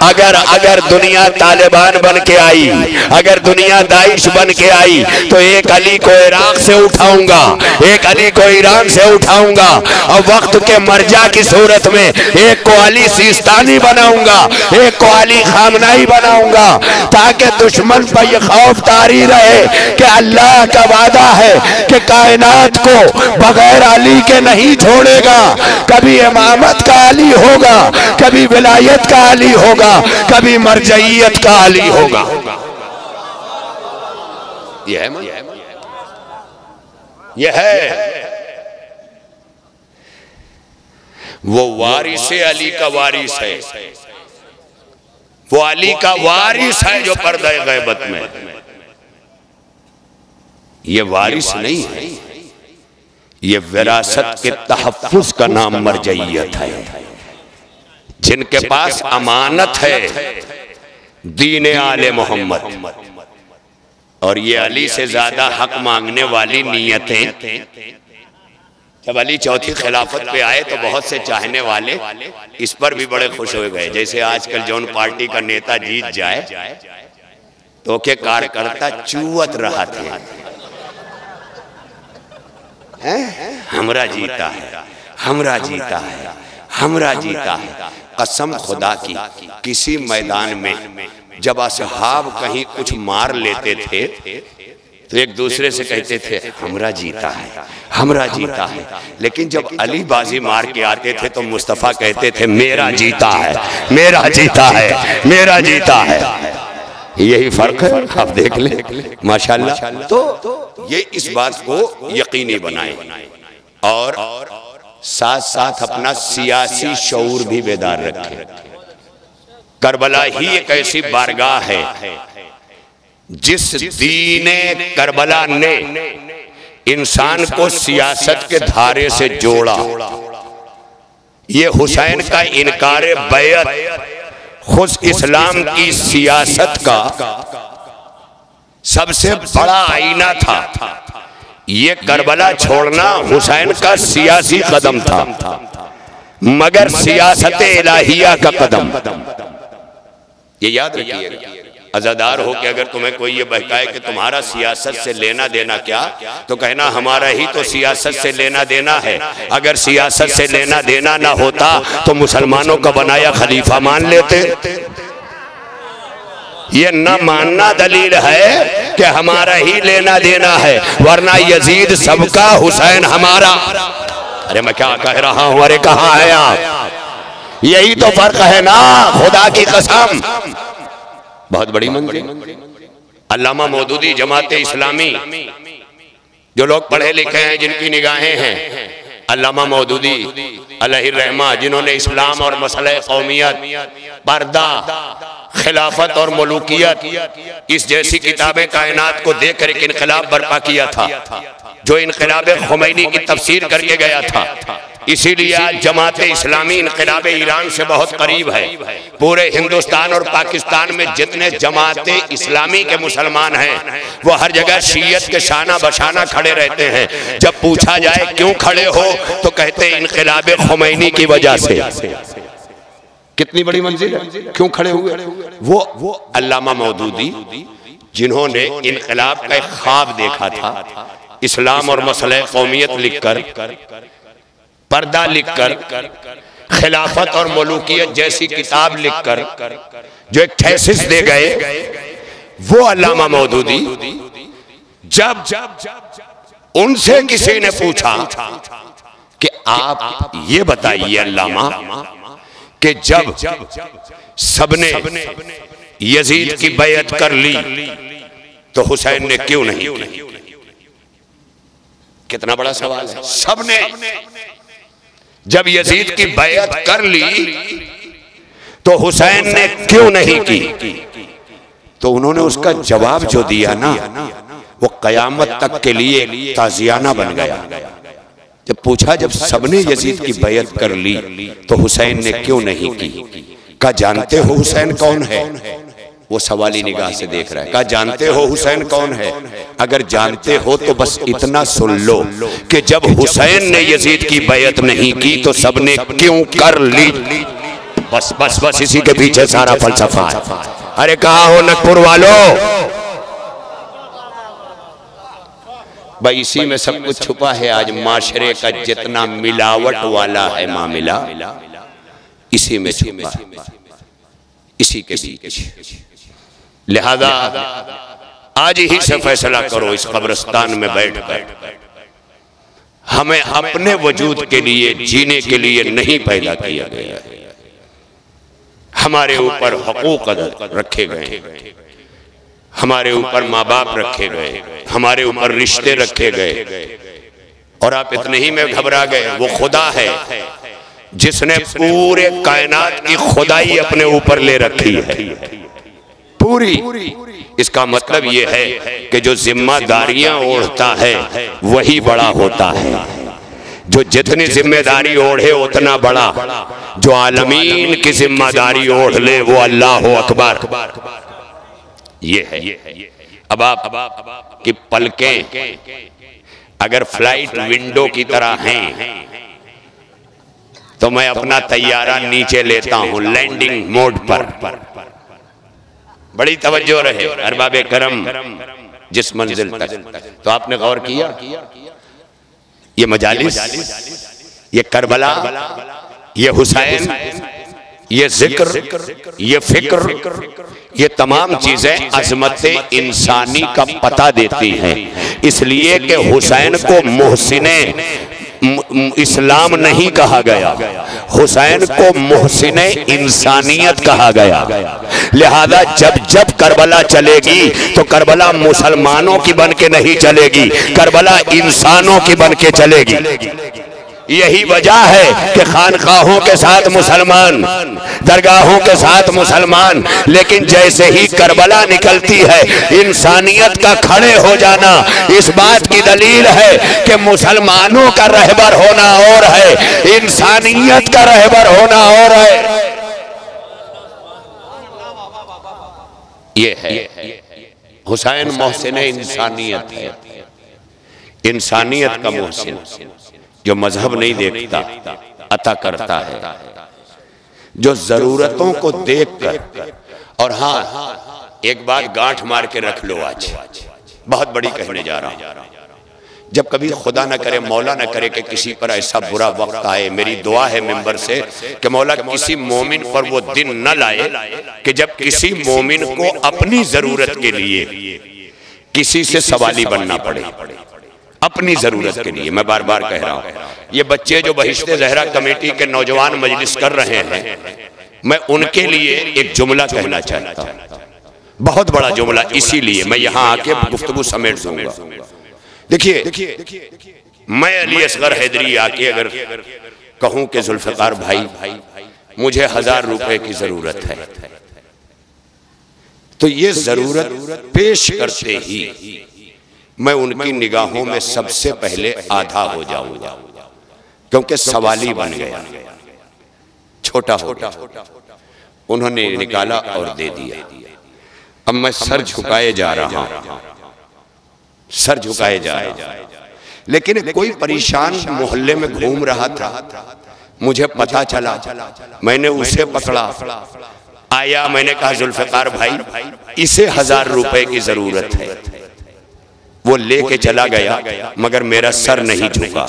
Speaker 2: अगर दुनिया तालिबान बन के आई, अगर दुनिया दाइश बन के आई, तो एक अली को इराक से उठाऊंगा, एक अली को ईरान से उठाऊंगा, और वक्त के मर्जा की सूरत में एक को अली सिस्तानी बनाऊंगा, एक को अली खामनाई बनाऊंगा, ताकि दुश्मन पर यह खौफ तारी रहे कि अल्लाह का वादा है कि कायनात को बगैर अली के नहीं छोड़ेगा। कभी इमामत का अली होगा, कभी विलायत का अली होगा, कभी मरजइयत का अली होगा। यह है वो वारिस अली का वारिस है, वो अली का वारिस है जो पर्दे गैबत में। ये वारिस नहीं है, ये विरासत के तहफ्फुज का नाम मरजइयत है। जिनके पास अमानत है दीन आले मोहम्मद, और ये अली से ज्यादा हक मांगने वाली नीयतें। जब अली चौथी खिलाफत पे आए तो बहुत से चाहने वाले इस पर भी बड़े खुश हो गए। जैसे आजकल जौन पार्टी का नेता जीत जाए तो के कार्यकर्ता चूवत रहा थे, हमरा जीता है, हमरा जीता है, हमरा जीता है। कसम खुदा की, किसी मैदान में जब असहाब कहीं कुछ मार लेते थे तो एक दूसरे से कहते थे हमरा जीता है, हमरा जीता है। लेकिन जब अली बाजी मार के आते थे तो मुस्तफ़ा कहते थे मेरा जीता है, मेरा जीता है, मेरा जीता है। यही फर्क है, आप देख ले माशाल्लाह। तो ये इस बात को यकीनी बनाए और साथ साथ अपना सियासी शऊर भी बेदार रखे। करबला ही एक ऐसी बारगाह है जिस दीने करबला ने इंसान को सियासत के धारे से जोड़ा। ये हुसैन का इनकार बैत खुद इस्लाम की सियासत का सबसे बड़ा आईना था। ये करबला छोड़ना हुसैन का सियासी कदम था, मगर सियासत इलाहिया का कदम। ये याद रखिएगा, अज़ादार हो कि अगर तुम्हें कोई ये बहकाए कि तुम्हारा सियासत से लेना देना क्या, तो कहना हमारा ही तो सियासत से लेना देना है। अगर सियासत से लेना देना ना होता तो मुसलमानों का बनाया खलीफा मान लेते। ये न मानना दलील है कि हमारा ही लेना देना है, वरना यजीद सबका हुसैन हमारा। अरे मैं क्या कह रहा हूं, अरे कहाँ है आप? यही तो फर्क है ना, खुदा की कसम। बहुत बड़ी मंजिल। अल्लामा मौदूदी जमात इस्लामी, जो लोग पढ़े लिखे हैं, जिनकी निगाहें हैं, अल्लामा मौदूदी अलैहि रहमा, जिन्होंने इस्लाम और मसले कौमियत, पर्दा, खिलाफत और मलूकियत इस जैसी किताबें कायनात को देकर एक इनकलाब बर्पा किया था, जो इनकलाब खुमैनी की तफसीर करके गया था। इसीलिए आज जमात इस्लामी इनकलाब ईरान से बहुत करीब है। पूरे हिंदुस्तान और पाकिस्तान में जितने जमात इस्लामी के मुसलमान हैं, वो हर जगह शीयत के शाना बशाना खड़े रहते हैं। जब पूछा जाए क्यों खड़े हो, तो कहते हैं इनकलाब खुमैनी की वजह से। कितनी बड़ी मंजिल है, क्यों खड़े हुए? वो अल्लामा मौदूदी, जिन्होंने इनकलाब का एक ख्वाब देखा था, इस्लाम और मसले कौमियत लिखकर, पर्दा लिखकर, खिलाफत और मलूकियत जैसी किताब लिखकर जो एक थेसिस दे गए, वो अल्लामा मौदूदी जब उनसे किसी ने पूछा कि आप ये बताइए अल्लामा कि जब सबने यजीद की बैअत कर ली तो हुसैन ने क्यों नहीं की? कितना बड़ा सवाल है। सबने जब यजीद की बैअत कर ली तो हुसैन ने क्यों नहीं की? तो उन्होंने उसका जवाब जो दिया ना, वो कयामत तक के लिए ताजियाना बन गया। जब पूछा जब सबने यजीद की बैअत कर ली तो हुसैन ने क्यों नहीं की? क्या जानते हो हुसैन कौन है? वो सवाली निगाह से देख रहा है। क्या जानते हो हुसैन कौन है? अगर जानते हो तो बस इतना सुन लो कि जब हुसैन ने यजीद की बैअत नहीं की तो सबने क्यों कर ली। बस बस बस इसी के पीछे सारा फलसफा है। अरे कहाँ हो नगपुर वालों? भाई इसी में सब कुछ छुपा है। आज माशरे का जितना मिलावट वाला है मामला इसी में छुपा है, इसी के बीच। लिहाजा आज ही से फैसला करो इस कब्रिस्तान में बैठकर। हमें अपने वजूद के लिए जीने के लिए नहीं पैदा किया गया है। हमारे ऊपर हकूक रखे गए, हमारे ऊपर माँ बाप रखे गए, हमारे ऊपर रिश्ते रखे गए, और आप इतने ही में घबरा गए। वो खुदा है जिसने पूरे कायनात की खुदाई अपने ऊपर ले रखी है, पूरी। इसका मतलब ये है कि जो जिम्मेदारियां ओढ़ता है वही बड़ा होता है। जो जितनी जिम्मेदारी ओढ़े उतना बड़ा। जो आलमीन की जिम्मेदारी ओढ़ ले वो अल्लाह अकबर। ये है। अब आप की पलकें अगर फ्लाइट विंडो की तरह हैं तो मैं अपना तैयारा नीचे लेता हूं लैंडिंग मोड पर। बड़ी तवज्जो रहे अरबाबे करम जिस मंजिल तक। तो आपने गौर किया ये मजालिस, ये करबला, ये हुसैन, ये जिक्र, ये फिक्र, ये तमाम चीजें अजमत इंसानी का पता देती हैं। इसलिए कि हुसैन को मोहसिने इस्लाम नहीं कहा गया, हुसैन को मोहसिने इंसानियत कहा गया। लिहाजा जब जब करबला चलेगी तो करबला मुसलमानों की बन के नहीं चलेगी, करबला इंसानों की बन के चलेगी। यही वजह है कि खानकाहों के साथ मुसलमान, दरगाहों के साथ मुसलमान, लेकिन जैसे ही करबला निकलती है इंसानियत का खड़े हो जाना इस बात की दलील है कि मुसलमानों का रहबर होना और है, इंसानियत का रहबर होना और है। ये है हुसैन मोहसिन इंसानियत है, इंसानियत का मोहसिन जो मजहब नहीं देखता, अता करता है, जो जरूरतों को देखकर। और हाँ एक बात गांठ मार के रख लो, आज बहुत बड़ी कहने जा रहा हूं। जब कभी खुदा न करे, मौला न करे कि किसी पर ऐसा बुरा वक्त आए, मेरी दुआ है मिंबर से कि मौला किसी मोमिन पर वो दिन न लाए कि जब किसी मोमिन को अपनी जरूरत के लिए किसी से सवाली बनना पड़े, अपनी जरूरत के लिए। मैं बार बार कह रहा हूं, ये बच्चे जो बहिश्ते ज़हरा कमेटी के नौजवान मजलिस कर रहे हैं, मैं उनके लिए एक जुमला कहना चाहता हूं, बहुत बड़ा जुमला। इसीलिए मैं यहां आके गुफ्तगू समेट दूंगा। देखिए मैं अली असगर हैदरी आके अगर कहूं कि जुल्फिकार भाई मुझे 1000 रुपए की जरूरत है, तो ये जरूरत पेश करते ही मैं उनकी निगाहों में सबसे पहले आधा हो जाऊंगा, क्योंकि सवाली बन गया, छोटा हो गया। उन्होंने निकाला और दे दिया। अब मैं सर झुकाए जा रहा हूं, सर झुकाए जा रहा हूं, लेकिन कोई परेशान मोहल्ले में घूम रहा था, मुझे पता चला, मैंने उसे पकड़ा, आया, मैंने कहा जुल्फिकार भाई इसे 1000 रुपए की जरूरत है। वो लेके चला गया, मगर मेरा सर नहीं झुका।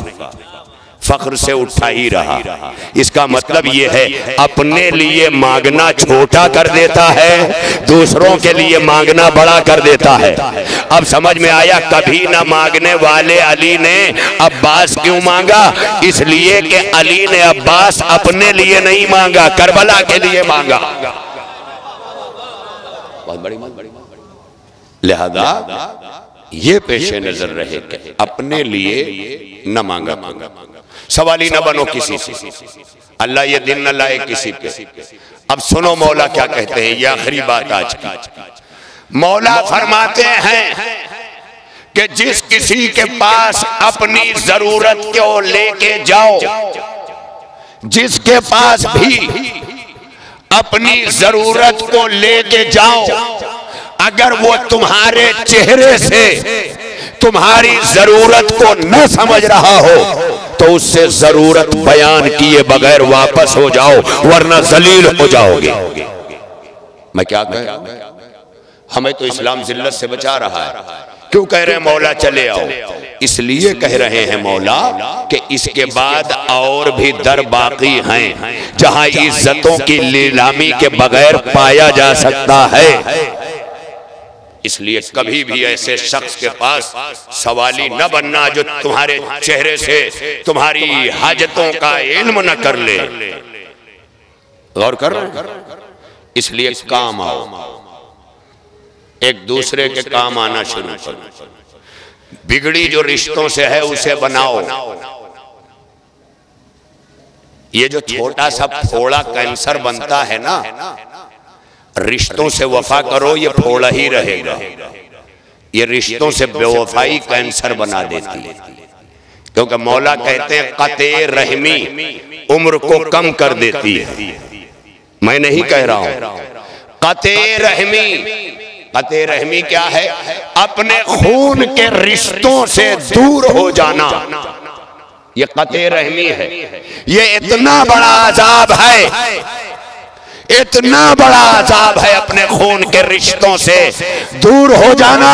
Speaker 1: फख्र से उठा ही रहा। इसका मतलब ये है अपने लिए मांगना छोटा कर देता है, दूसरों के लिए मांगना बड़ा कर देता है। अब समझ में आया कभी ना मांगने वाले अली ने अब्बास क्यों मांगा? इसलिए कि अली ने अब्बास अपने लिए नहीं मांगा, करबला के लिए मांगा। बहुत बड़ी लिहाजा ये पेशे नजर रहे कि अपने लिए न मांगा मांगा, सवाली न बनो किसी से, अल्लाह ये दिन न लाए किसी पे। अब सुनो मौला क्या कहते हैं, ये आखिरी बात आज की। मौला फरमाते हैं कि जिस किसी के पास अपनी जरूरत को लेके जाओ, जिसके पास भी अपनी जरूरत को लेके जाओ, अगर वो तुम्हारे चेहरे से तुम्हारी जरूरत को न समझ रहा हो तो उससे जरूरत बयान किए बगैर वापस हो जाओ, वरना जलील हो जाओगे। मैं क्या कह, हमें तो इस्लाम जिल्लत से बचा रहा है। क्यों कह रहे हैं मौला चले आओ? इसलिए कह रहे हैं मौला कि इसके बाद और भी दर बाकी हैं जहां इज्जतों की नीलामी के बगैर पाया जा सकता है। इसलिए कभी भी ऐसे शख्स के पास सवाली न बनना जो तुम्हारे चेहरे से तुम्हारी हाजतों का इल्म न कर ले। गौर कर रहे हैं? इसलिए काम आओ, एक दूसरे के काम आना शुरू करो। बिगड़ी जो रिश्तों से है उसे बनाओ। ये जो छोटा सा फोड़ा कैंसर बनता है ना, रिश्तों से वफा करो, ये फोड़ा ही रहेगा। ये रिश्तों से बेवफाई कैंसर बना देती है। क्योंकि मौला कहते हैं कते रहमी उम्र को कम कर देती है। मैं नहीं कह रहा हूं, कते रहमी। कते रहमी क्या है? अपने खून के रिश्तों से दूर हो जाना, ये कते रहमी है। ये इतना बड़ा अजाब है, इतना बड़ा अजाब है अपने खून के रिश्तों से दूर हो जाना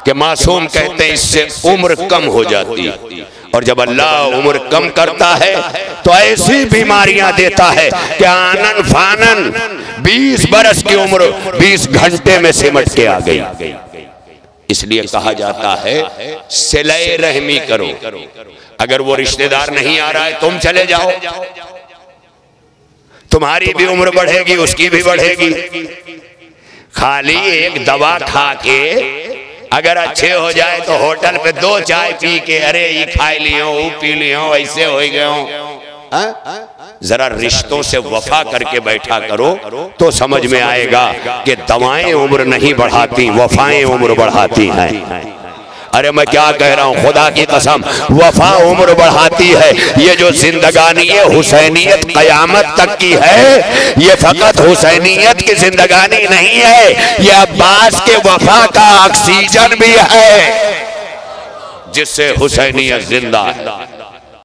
Speaker 1: कि मासूम कहते हैं इससे उम्र कम हो जाती है। और जब अल्लाह उम्र कम करता है तो ऐसी बीमारियां देता है कि आनन फानन 20 बरस की उम्र 20 घंटे में सिमट के आ गई। इसलिए कहा जाता है सिले रहमी करो। अगर वो रिश्तेदार नहीं आ रहा है तुम चले जाओ, तुम्हारी भी उम्र बढ़ेगी, उसकी भी बढ़ेगी। खाली एक दवा खा के अगर अच्छे हो जाए तो होटल पे 2 चाय पी के अरे ये खाई लियो, वो पी लियो, ऐसे हो गए। जरा रिश्तों से वफा करके बैठा करो तो समझ में आएगा कि दवाएं उम्र नहीं बढ़ाती, वफाएं उम्र बढ़ाती हैं। अरे मैं क्या कह रहा हूँ, खुदा की कसम, वफा उम्र बढ़ाती है। ये जो जिंदगानी हुसैनियत कयामत तक की है, ये फकत हुसैनियत की जिंदगानी नहीं है, ये अब्बास के वफा का ऑक्सीजन भी है जिससे हुसैनियत जिंदा है।